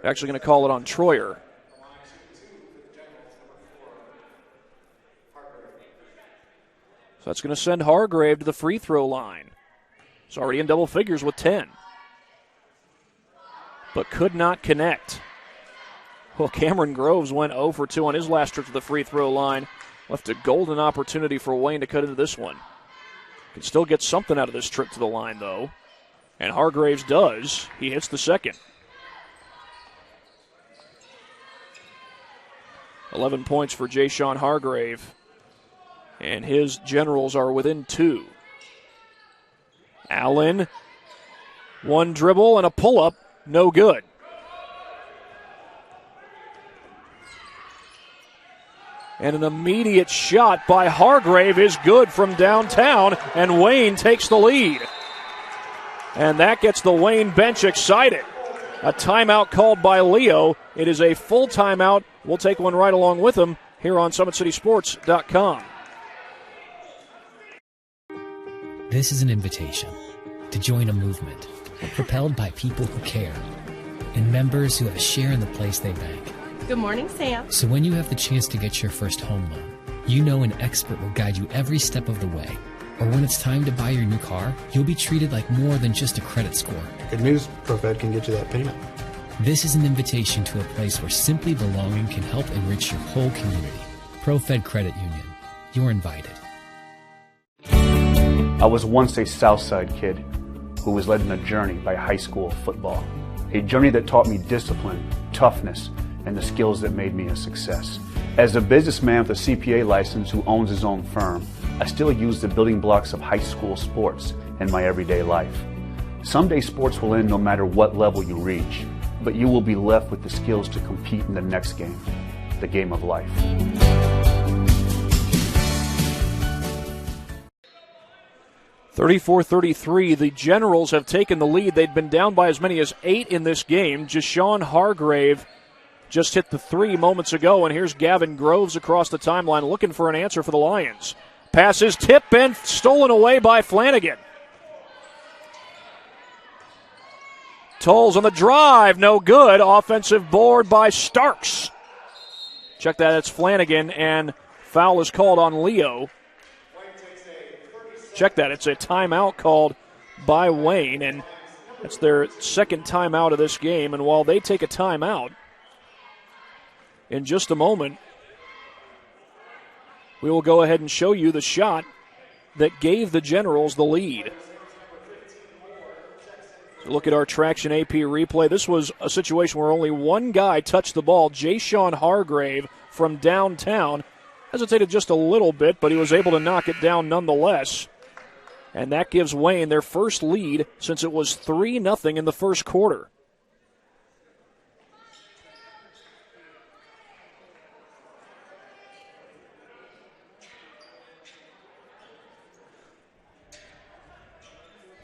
They're actually going to call it on Troyer. So that's going to send Hargrave to the free throw line. He's already in double figures with 10. But could not connect. Well, Cameron Groves went 0 for 2 on his last trip to the free throw line. Left a golden opportunity for Wayne to cut into this one. Can still get something out of this trip to the line, though. And Hargraves does. He hits the second. 11 points for Jay-Sean Hargrave. And his Generals are within 2. Allen, one dribble and a pull-up, no good. And an immediate shot by Hargrave is good from downtown, and Wayne takes the lead. And that gets the Wayne bench excited. A timeout called by Leo. It is a full timeout. We'll take one right along with them here on SummitCitySports.com. This is an invitation to join a movement propelled by people who care and members who have a share in the place they bank. Good morning, Sam. So when you have the chance to get your first home loan, you know an expert will guide you every step of the way. Or when it's time to buy your new car, you'll be treated like more than just a credit score. Good news, ProFed can get you that payment. This is an invitation to a place where simply belonging can help enrich your whole community. ProFed Credit Union. You're invited. I was once a Southside kid who was led on a journey by high school football. A journey that taught me discipline, toughness, and the skills that made me a success. As a businessman with a CPA license who owns his own firm, I still use the building blocks of high school sports in my everyday life. Someday sports will end no matter what level you reach, but you will be left with the skills to compete in the next game, the game of life. 34-33, the Generals have taken the lead. They'd been down by as many as 8 in this game. Jashawn Hargrave just hit the 3 moments ago, and here's Gavin Groves across the timeline looking for an answer for the Lions. Pass is tipped and stolen away by Flanagan. Tolles on the drive, no good. Offensive board by Starks. Check that, it's Flanagan, and foul is called on Leo. Check that, it's a timeout called by Wayne, and that's their second timeout of this game. And while they take a timeout, in just a moment, we will go ahead and show you the shot that gave the Generals the lead. Look at our Traction AP replay. This was a situation where only one guy touched the ball, Jashawn Hargrave from downtown. Hesitated just a little bit, but he was able to knock it down nonetheless. And that gives Wayne their first lead since it was 3-0 in the first quarter.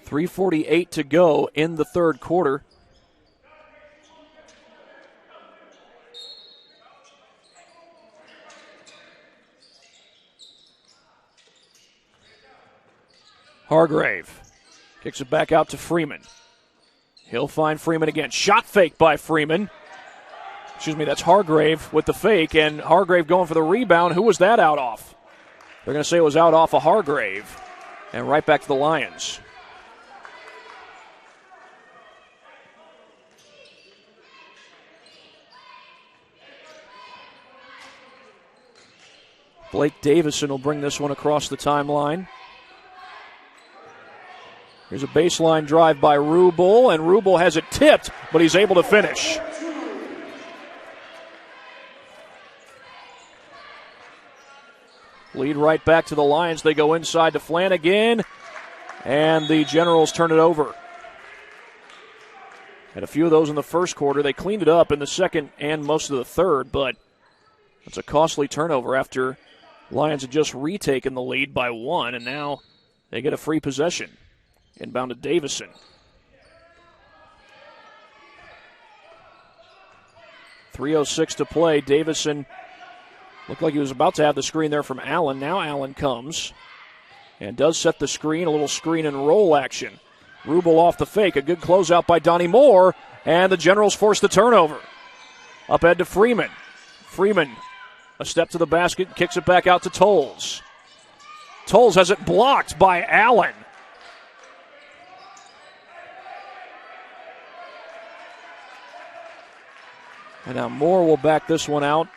.348 to go in the third quarter. Hargrave kicks it back out to Freeman. He'll find Freeman again. Shot fake by Freeman. Excuse me, that's Hargrave with the fake, and Hargrave going for the rebound. Who was that out off? They're going to say it was out off of Hargrave. And right back to the Lions. Blake Davison will bring this one across the timeline. Here's a baseline drive by Rubel, and Rubel has it tipped, but he's able to finish. Lead right back to the Lions. They go inside to Flanagan, and the Generals turn it over. Had a few of those in the first quarter. They cleaned it up in the second and most of the third, but it's a costly turnover after Lions had just retaken the lead by 1, and now they get a free possession. Inbound to Davison. .306 to play. Davison looked like he was about to have the screen there from Allen. Now Allen comes and does set the screen, a little screen and roll action. Rubel off the fake. A good closeout by Donnie Moore, and the Generals force the turnover. Up ahead to Freeman. Freeman, a step to the basket, kicks it back out to Tolles. Tolles has it blocked by Allen. And now Moore will back this one out.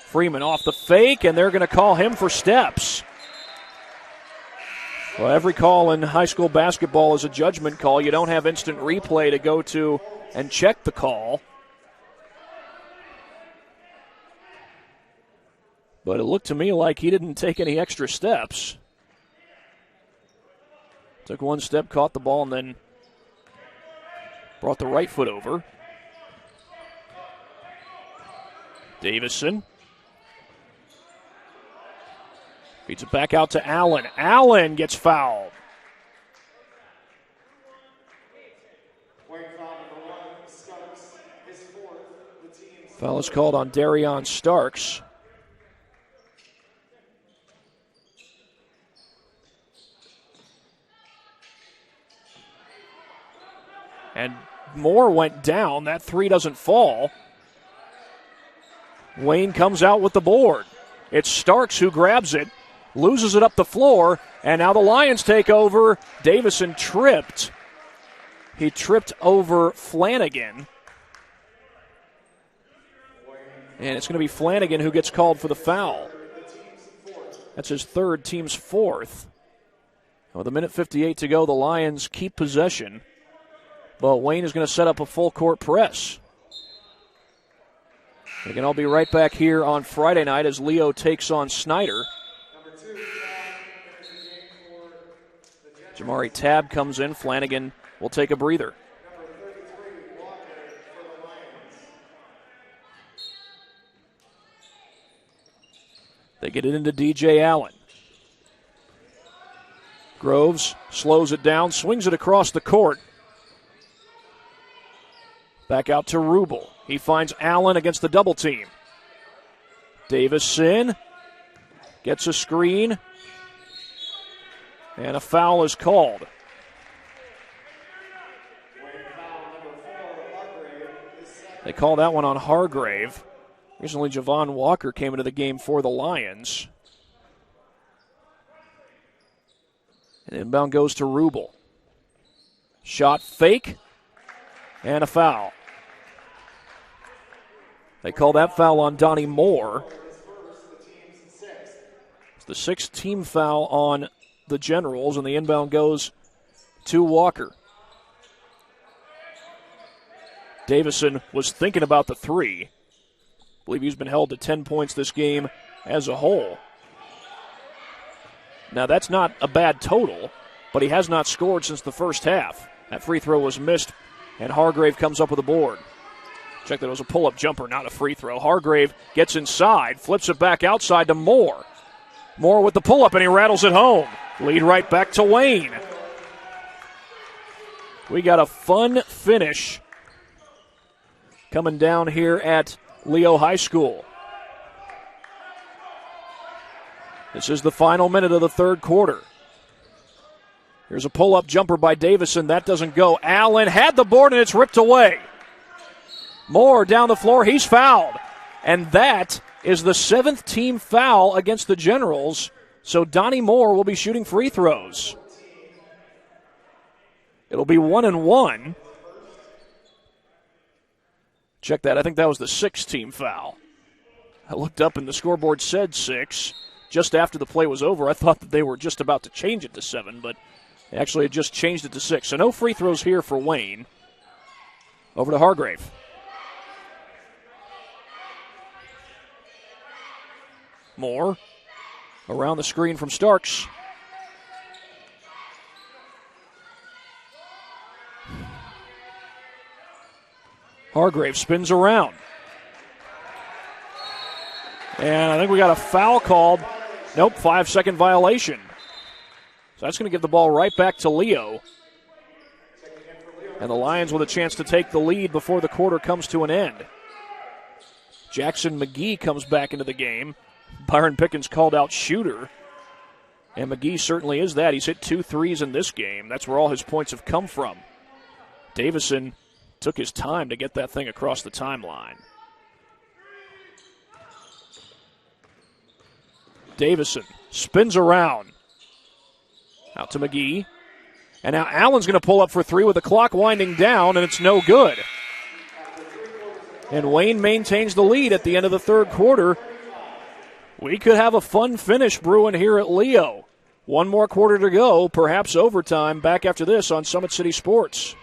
Freeman off the fake, and they're going to call him for steps. Well, every call in high school basketball is a judgment call. You don't have instant replay to go to and check the call. But it looked to me like he didn't take any extra steps. Took one step, caught the ball, and then brought the right foot over. Davison. Feeds it back out to Allen. Allen gets fouled. Foul is called on Darion Starks. And Moore went down. That three doesn't fall. Wayne comes out with the board. It's Starks who grabs it, loses it up the floor, and now the Lions take over. Davison tripped. He tripped over Flanagan. And it's going to be Flanagan who gets called for the foul. That's his third, team's fourth. With a minute 58 to go, the Lions keep possession. But Wayne is going to set up a full court press. Again, I'll be right back here on Friday night as Leo takes on Snyder. Jamari Tabb comes in. Flanagan will take a breather. They get it into DJ Allen. Groves slows it down, swings it across the court. Back out to Rubel. He finds Allen against the double team. Davison gets a screen. And a foul is called. They call that one on Hargrave. Recently, Javon Walker came into the game for the Lions. And inbound goes to Rubel. Shot fake. And a foul. They call that foul on Donnie Moore. It's the sixth team foul on the Generals, and the inbound goes to Walker. Davison was thinking about the three. I believe he's been held to 10 points this game as a whole. Now, that's not a bad total, but he has not scored since the first half. That free throw was missed, and Hargrave comes up with a board. Check that it was a pull-up jumper, not a free throw. Hargrave gets inside, flips it back outside to Moore. Moore with the pull-up, and he rattles it home. Lead right back to Wayne. We got a fun finish coming down here at Leo High School. This is the final minute of the third quarter. Here's a pull-up jumper by Davison. That doesn't go. Allen had the board, and it's ripped away. Moore down the floor. He's fouled. And that is the seventh team foul against the Generals. So Donnie Moore will be shooting free throws. It'll be 1-1. Check that. I think that was the sixth team foul. I looked up and the scoreboard said 6. Just after the play was over, I thought that they were just about to change it to 7, but they actually had just changed it to 6. So no free throws here for Wayne. Over to Hargrave. Moore around the screen from Starks. Hargrave spins around. And I think we got a foul called. Nope, 5-second violation. So that's going to give the ball right back to Leo. And the Lions with a chance to take the lead before the quarter comes to an end. Jackson McGee comes back into the game. Byron Pickens called out shooter. And McGee certainly is that. He's hit 2 threes in this game. That's where all his points have come from. Davison took his time to get that thing across the timeline. Davison spins around. Out to McGee. And now Allen's going to pull up for 3 with the clock winding down, and it's no good. And Wayne maintains the lead at the end of the third quarter. We could have a fun finish brewing here at Leo. One more quarter to go, perhaps overtime. Back after this on Summit City Sports.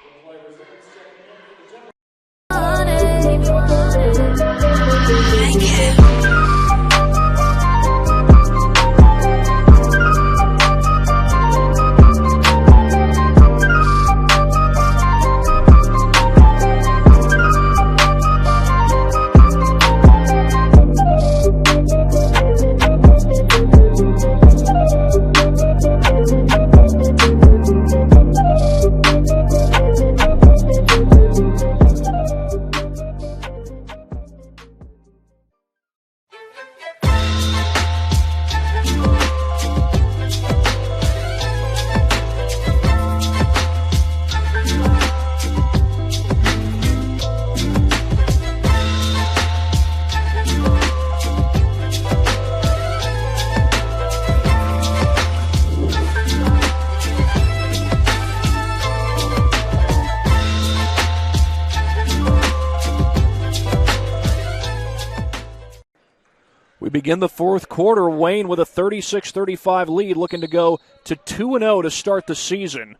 We begin the fourth quarter. Wayne with a 36-35 lead, looking to go to 2-0 to start the season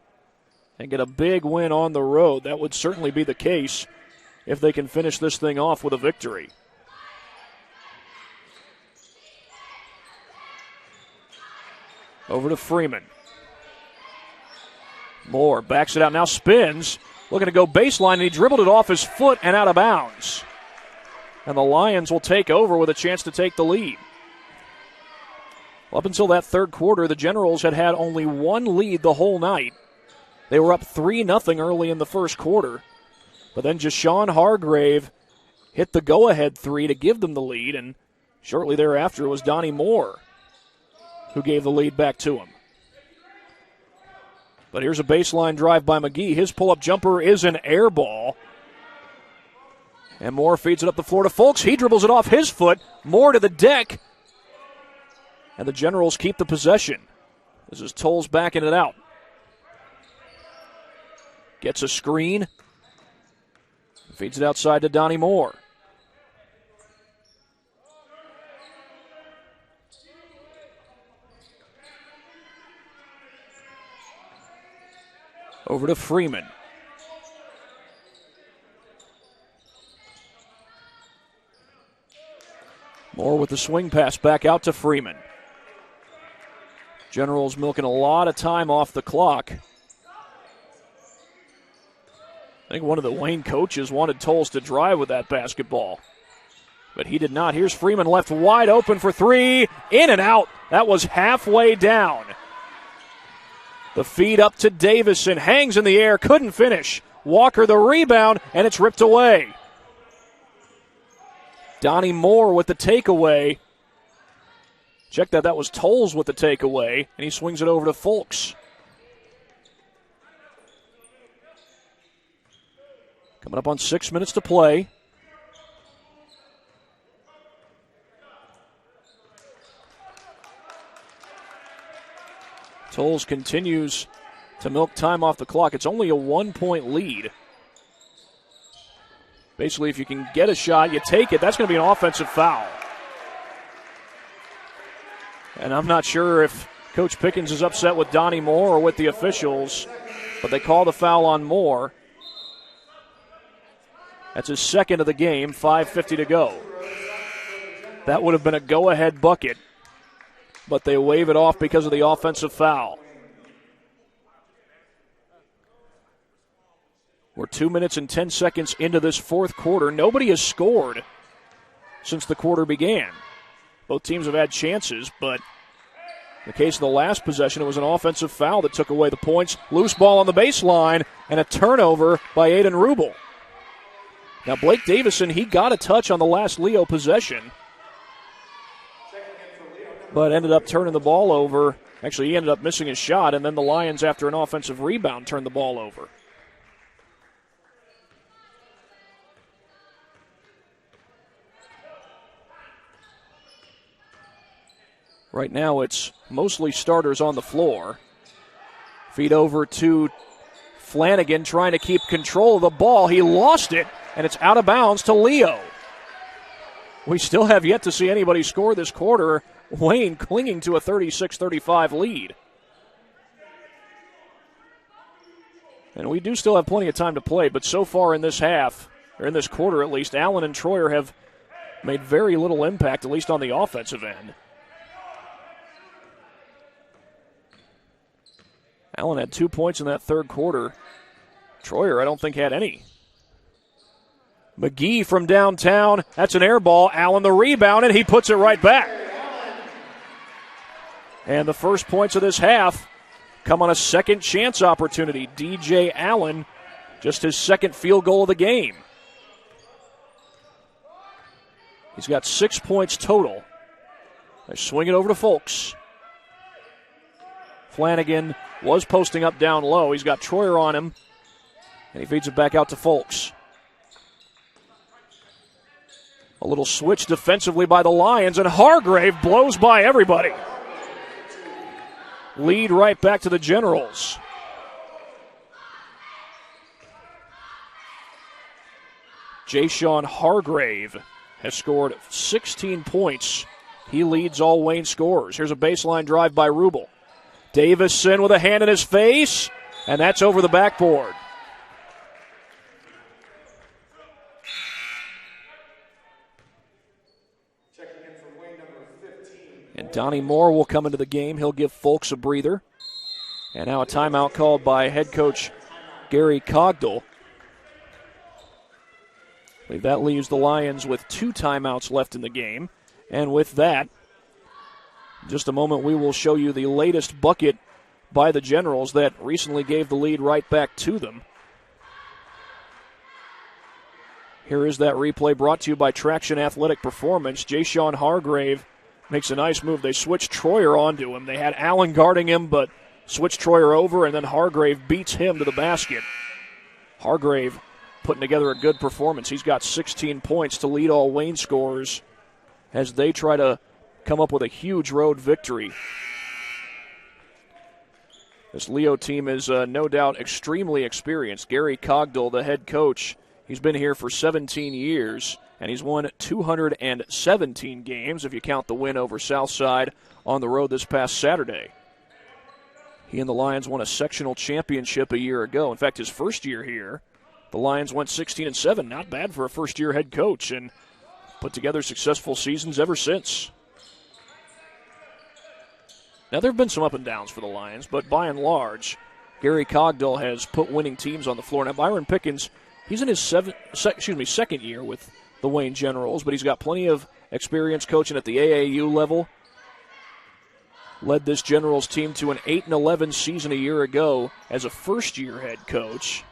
and get a big win on the road. That would certainly be the case if they can finish this thing off with a victory. Over to Freeman. Moore backs it out, now spins, looking to go baseline, and he dribbled it off his foot and out of bounds. And the Lions will take over with a chance to take the lead. Up until that third quarter, the Generals had had only one lead the whole night. They were up 3-0 early in the first quarter. But then Jashawn Hargrave hit the go-ahead three to give them the lead, and shortly thereafter it was Donnie Moore who gave the lead back to him. But here's a baseline drive by McGee. His pull-up jumper is an air ball. And Moore feeds it up the floor to Folks. He dribbles it off his foot. Moore to the deck. And the Generals keep the possession. This is Tolles backing it out. Gets a screen. Feeds it outside to Donnie Moore. Over to Freeman. Moore with the swing pass back out to Freeman. Generals milking a lot of time off the clock. I think one of the Wayne coaches wanted Tolles to drive with that basketball, but he did not. Here's Freeman left wide open for three. In and out. That was halfway down. The feed up to Davison. Hangs in the air. Couldn't finish. Walker the rebound, and it's ripped away. Donnie Moore with the takeaway. Check that. That was Tolles with the takeaway, and he swings it over to Folks. Coming up on 6 minutes to play. Tolles continues to milk time off the clock. It's only a 1-point lead. Basically, if you can get a shot, you take it. That's going to be an offensive foul. And I'm not sure if Coach Pickens is upset with Donnie Moore or with the officials, but they call the foul on Moore. That's his second of the game, 5:50 to go. That would have been a go-ahead bucket, but they wave it off because of the offensive foul. We're 2 minutes and 10 seconds into this fourth quarter. Nobody has scored since the quarter began. Both teams have had chances, but in the case of the last possession, it was an offensive foul that took away the points. Loose ball on the baseline and a turnover by Aiden Rubel. Now, Blake Davison, he got a touch on the last Leo possession, but ended up turning the ball over. Actually, he ended up missing his shot, and then the Lions, after an offensive rebound, turned the ball over. Right now, it's mostly starters on the floor. Feed over to Flanagan, trying to keep control of the ball. He lost it, and it's out of bounds to Leo. We still have yet to see anybody score this quarter. Wayne clinging to a 36-35 lead. And we do still have plenty of time to play, but so far in this half, or in this quarter at least, Allen and Troyer have made very little impact, at least on the offensive end. Allen had 2 points in that third quarter. Troyer, I don't think, had any. McGee from downtown. That's an air ball. Allen the rebound, and he puts it right back. And the first points of this half come on a second chance opportunity. DJ Allen, just his second field goal of the game. He's got 6 points total. They swing it over to Folks. Flanagan was posting up down low. He's got Troyer on him, and he feeds it back out to Folks. A little switch defensively by the Lions, and Hargrave blows by everybody. Lead right back to the Generals. Jashawn Hargrave has scored 16 points he leads all Wayne scorers. Here's a baseline drive by Rubel. Davison with a hand in his face, and that's over the backboard. And Donnie Moore will come into the game. He'll give Folks a breather. And now a timeout called by head coach Gary Cogdell. I believe that leaves the Lions with 2 timeouts left in the game. And with that, in just a moment we will show you the latest bucket by the Generals that recently gave the lead right back to them. Here is that replay brought to you by Traction Athletic Performance. Ja'Shawn Hargrave makes a nice move. They switched Troyer onto him. They had Allen guarding him, but switched Troyer over, and then Hargrave beats him to the basket. Hargrave putting together a good performance. He's got 16 points to lead all Wayne scorers as they try to come up with a huge road victory. This Leo team is no doubt extremely experienced. Gary Cogdell, the head coach, he's been here for 17 years, and he's won 217 games if you count the win over Southside on the road this past Saturday. He and the Lions won a sectional championship a year ago. In fact, his first year here, the Lions went 16-7. Not bad for a first-year head coach, and put together successful seasons ever since. Now, there have been some up and downs for the Lions, but by and large, Gary Cogdell has put winning teams on the floor. Now, Byron Pickens, he's in his second year with the Wayne Generals, but he's got plenty of experience coaching at the AAU level. Led this Generals team to an 8-11 season a year ago as a first-year head coach.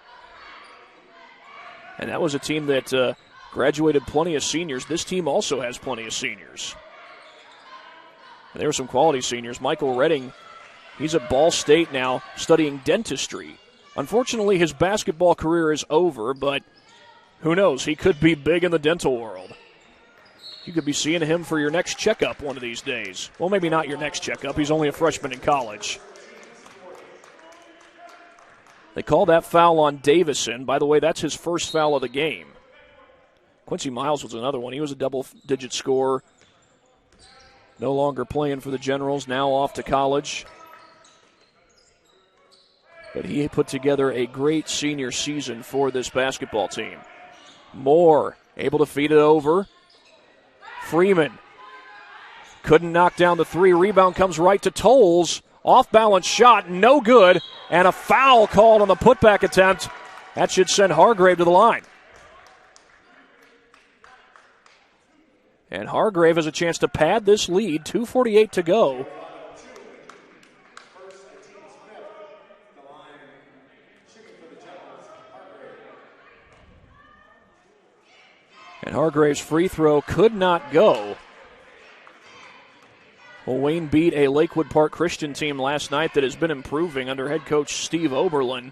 And that was a team that graduated plenty of seniors. This team also has plenty of seniors. And there were some quality seniors. Michael Redding, he's at Ball State now studying dentistry. Unfortunately, his basketball career is over, but who knows? He could be big in the dental world. You could be seeing him for your next checkup one of these days. Well, maybe not your next checkup. He's only a freshman in college. They call that foul on Davison. By the way, that's his first foul of the game. Quincy Miles was another one. He was a double-digit scorer. No longer playing for the Generals, now off to college. But he put together a great senior season for this basketball team. Moore able to feed it over. Freeman couldn't knock down the three. Rebound comes right to Tolles. Off-balance shot, no good. And a foul called on the putback attempt. That should send Hargrave to the line. And Hargrave has a chance to pad this lead. 2:48 to go. And Hargrave's free throw could not go. Well, Wayne beat a Lakewood Park Christian team last night that has been improving under head coach Steve Oberlin.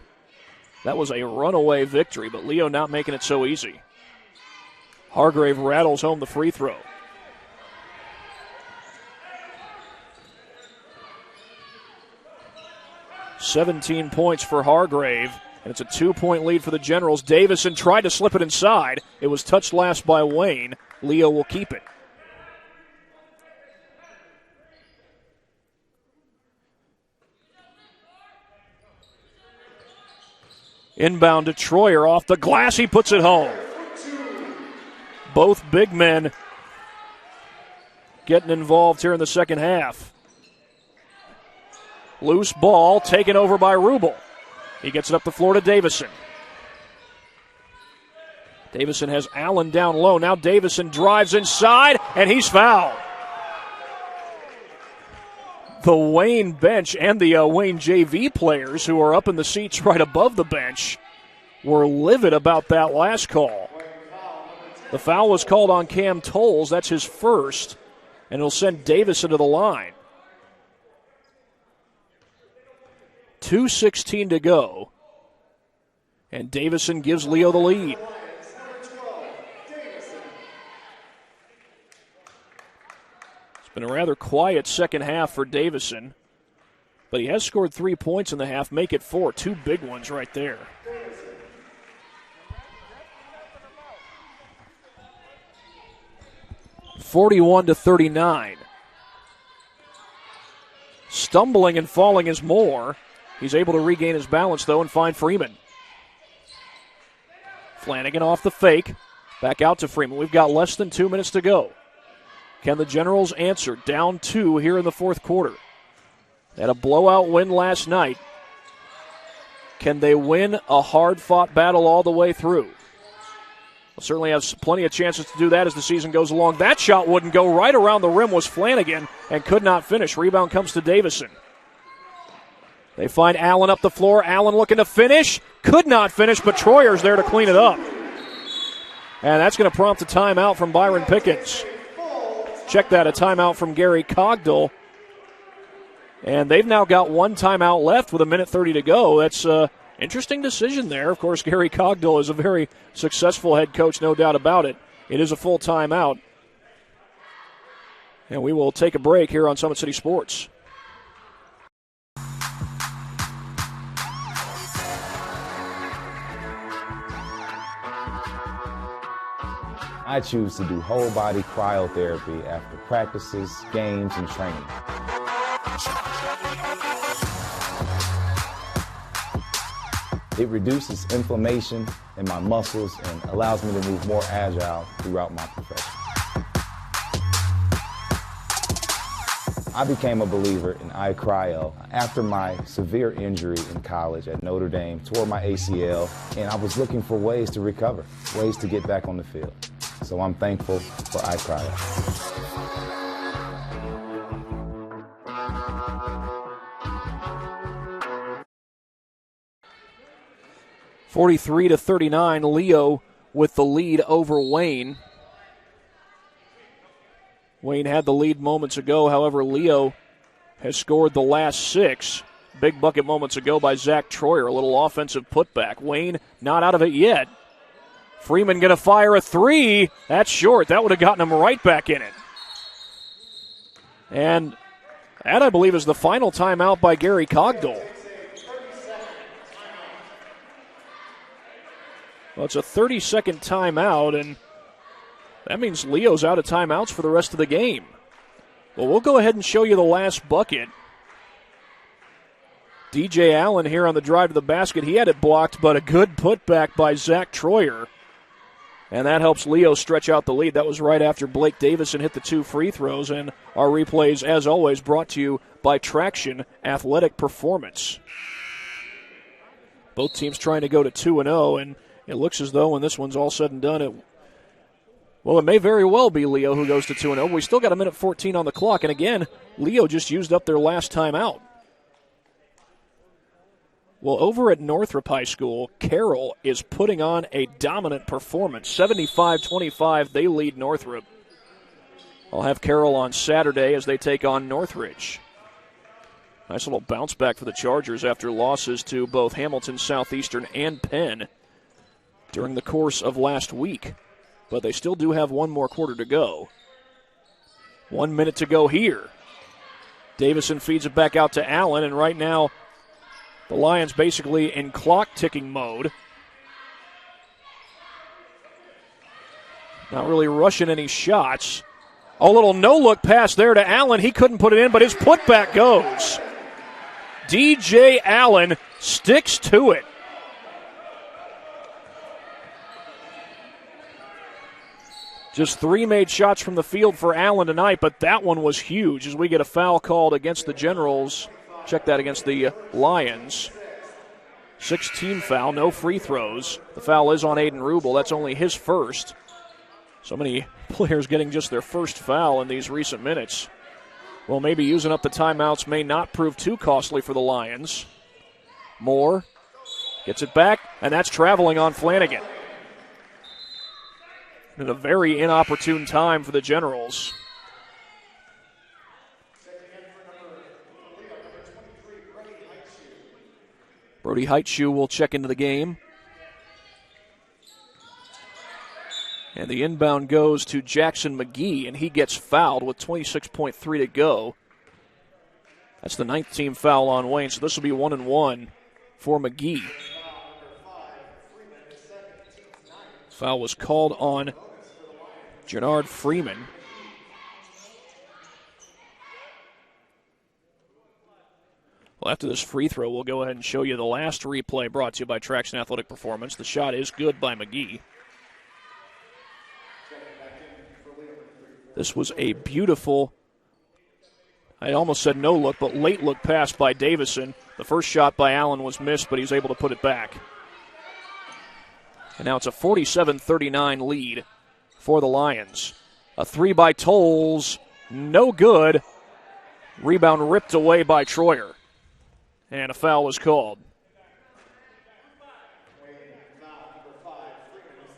That was a runaway victory, but Leo not making it so easy. Hargrave rattles home the free throw. "17 points for Hargrave, and it's a 2-point lead for the Generals. Davison tried to slip it inside. It was touched last by Wayne. Leo will keep it. Inbound to Troyer off the glass. He puts it home. Both big men getting involved here in the second half. Loose ball taken over by Rubel. He gets it up the floor to Davison. Davison has Allen down low. Now Davison drives inside, and he's fouled. The Wayne bench and the Wayne JV players who are up in the seats right above the bench were livid about that last call. The foul was called on Cam Tolles. That's his first, and it'll send Davison to the line. 2:16 to go, and Davison gives Leo the lead. It's been a rather quiet second half for Davison, but he has scored 3 points in the half, make it 4. 2 big ones right there. (41-39). Stumbling and falling is Moore. He's able to regain his balance, though, and find Freeman. Flanagan off the fake. Back out to Freeman. We've got less than 2 minutes to go. Can the Generals answer? Down 2 here in the fourth quarter. They had a blowout win last night. Can they win a hard-fought battle all the way through? We'll certainly have plenty of chances to do that as the season goes along. That shot wouldn't go. Right around the rim was Flanagan and could not finish. Rebound comes to Davison. They find Allen up the floor. Allen looking to finish. Could not finish, but Troyer's there to clean it up. And that's going to prompt a timeout from Byron Pickens. Check that, a timeout from Gary Cogdill. And they've now got one timeout left with 1:30 to go. That's an interesting decision there. Of course, Gary Cogdill is a very successful head coach, no doubt about it. It is a full timeout. And we will take a break here on Summit City Sports. I choose to do whole body cryotherapy after practices, games, and training. It reduces inflammation in my muscles and allows me to move more agile throughout my profession. I became a believer in iCryo after my severe injury in college at Notre Dame, tore my ACL, and I was looking for ways to recover, ways to get back on the field. So I'm thankful for iCryo. 43-39, Leo with the lead over Wayne. Wayne had the lead moments ago. However, Leo has scored the last 6. Big bucket moments ago by Zach Troyer. A little offensive putback. Wayne not out of it yet. Freeman going to fire a 3. That's short. That would have gotten him right back in it. And that, I believe, is the final timeout by Gary Cogdill. Well, it's a 30-second timeout, and that means Leo's out of timeouts for the rest of the game. Well, we'll go ahead and show you the last bucket. DJ Allen here on the drive to the basket. He had it blocked, but a good putback by Zach Troyer. And that helps Leo stretch out the lead. That was right after Blake Davison hit the 2 free throws. And our replays, as always, brought to you by Traction Athletic Performance. Both teams trying to go to 2-0, and it looks as though when this one's all said and done, it may very well be Leo who goes to 2-0. We still got 1:14 on the clock, and again, Leo just used up their last timeout. Well, over at Northrop High School, Carroll is putting on a dominant performance. 75-25, they lead Northrop. I'll have Carroll on Saturday as they take on Northridge. Nice little bounce back for the Chargers after losses to both Hamilton Southeastern and Penn during the course of last week. But they still do have one more quarter to go. 1 minute to go here. Davison feeds it back out to Allen, and right now the Lions basically in clock-ticking mode. Not really rushing any shots. A little no-look pass there to Allen. He couldn't put it in, but his putback goes. DJ Allen sticks to it. Just 3 made shots from the field for Allen tonight, but that one was huge as we get a foul called against the Generals. Check that, against the Lions. 16 foul, no free throws. The foul is on Aiden Rubel. That's only his first. So many players getting just their first foul in these recent minutes. Well, maybe using up the timeouts may not prove too costly for the Lions. Moore gets it back, and that's traveling on Flanagan. In a very inopportune time for the Generals. Brody Heitschuh will check into the game. And the inbound goes to Jackson McGee, and he gets fouled with 26.3 to go. That's the 9th team foul on Wayne, so this will be 1-1 for McGee. Foul was called on Jernard Freeman. Well, after this free throw, we'll go ahead and show you the last replay brought to you by Traction Athletic Performance. The shot is good by McGee. This was a beautiful, I almost said no look, but late look pass by Davison. The first shot by Allen was missed, but he was able to put it back. And now it's a 47-39 lead for the Lions. A three by Tolles, no good. Rebound ripped away by Troyer. And a foul was called.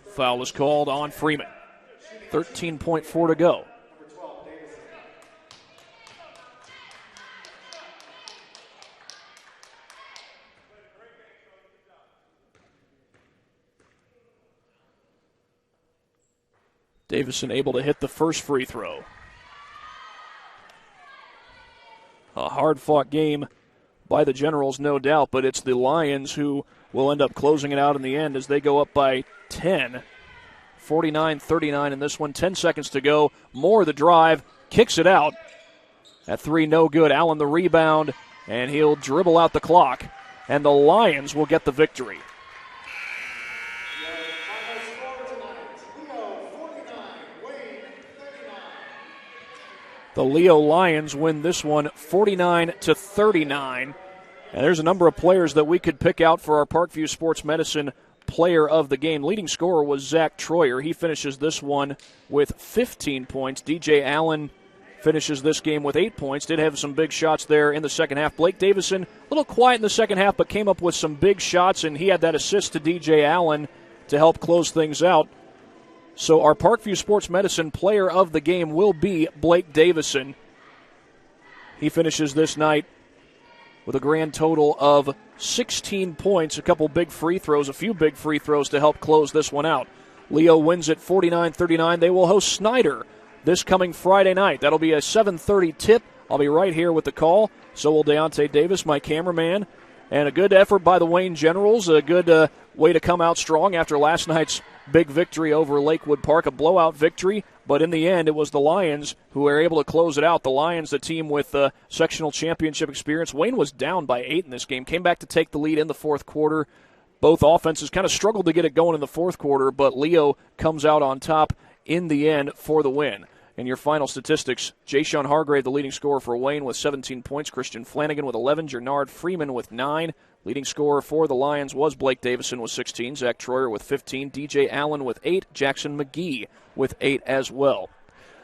Foul was called on Freeman. 13.4 to go. Davison able to hit the first free throw. A hard-fought game by the Generals, no doubt, but it's the Lions who will end up closing it out in the end as they go up by 10. 49-39 in this one. 10 seconds to go. Moore the drive, kicks it out. At three, no good. Allen the rebound, and he'll dribble out the clock. And the Lions will get the victory. The Leo Lions win this one 49-39. And there's a number of players that we could pick out for our Parkview Sports Medicine player of the game. Leading scorer was Zach Troyer. He finishes this one with 15 points. DJ Allen finishes this game with 8 points. Did have some big shots there in the second half. Blake Davison, a little quiet in the second half, but came up with some big shots, and he had that assist to DJ Allen to help close things out. So our Parkview Sports Medicine player of the game will be Blake Davison. He finishes this night with a grand total of 16 points, a couple big free throws, a few big free throws to help close this one out. Leo wins it 49-39. They will host Snyder this coming Friday night. That'll be a 7:30 tip. I'll be right here with the call. So will Deontay Davis, my cameraman. And a good effort by the Wayne Generals, a good way to come out strong after last night's big victory over Lakewood Park, a blowout victory. But in the end, it was the Lions who were able to close it out. The Lions, the team with sectional championship experience. Wayne was down by 8 in this game, came back to take the lead in the fourth quarter. Both offenses kind of struggled to get it going in the fourth quarter, but Leo comes out on top in the end for the win. And your final statistics, Jayshon Hargrave, the leading scorer for Wayne with 17 points. Christian Flanagan with 11. Jernard Freeman with 9. Leading scorer for the Lions was Blake Davison with 16. Zach Troyer with 15. DJ Allen with 8. Jackson McGee with 8 as well.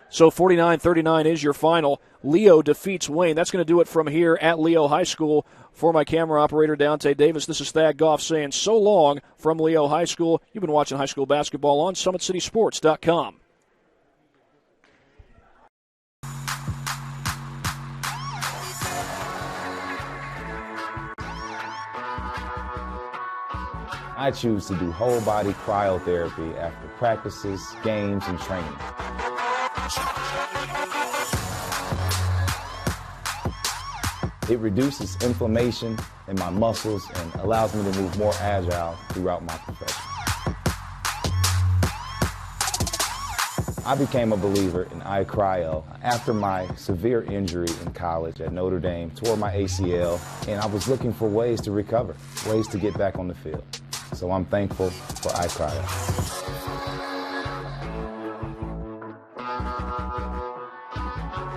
So 49-39 is your final. Leo defeats Wayne. That's going to do it from here at Leo High School. For my camera operator, Deontay Davis, this is Thad Goff saying so long from Leo High School. You've been watching high school basketball on SummitCitySports.com. I choose to do whole body cryotherapy after practices, games, and training. It reduces inflammation in my muscles and allows me to move more agile throughout my profession. I became a believer in iCryo after my severe injury in college at Notre Dame, tore my ACL, and I was looking for ways to recover, ways to get back on the field. So I'm thankful for iCryo.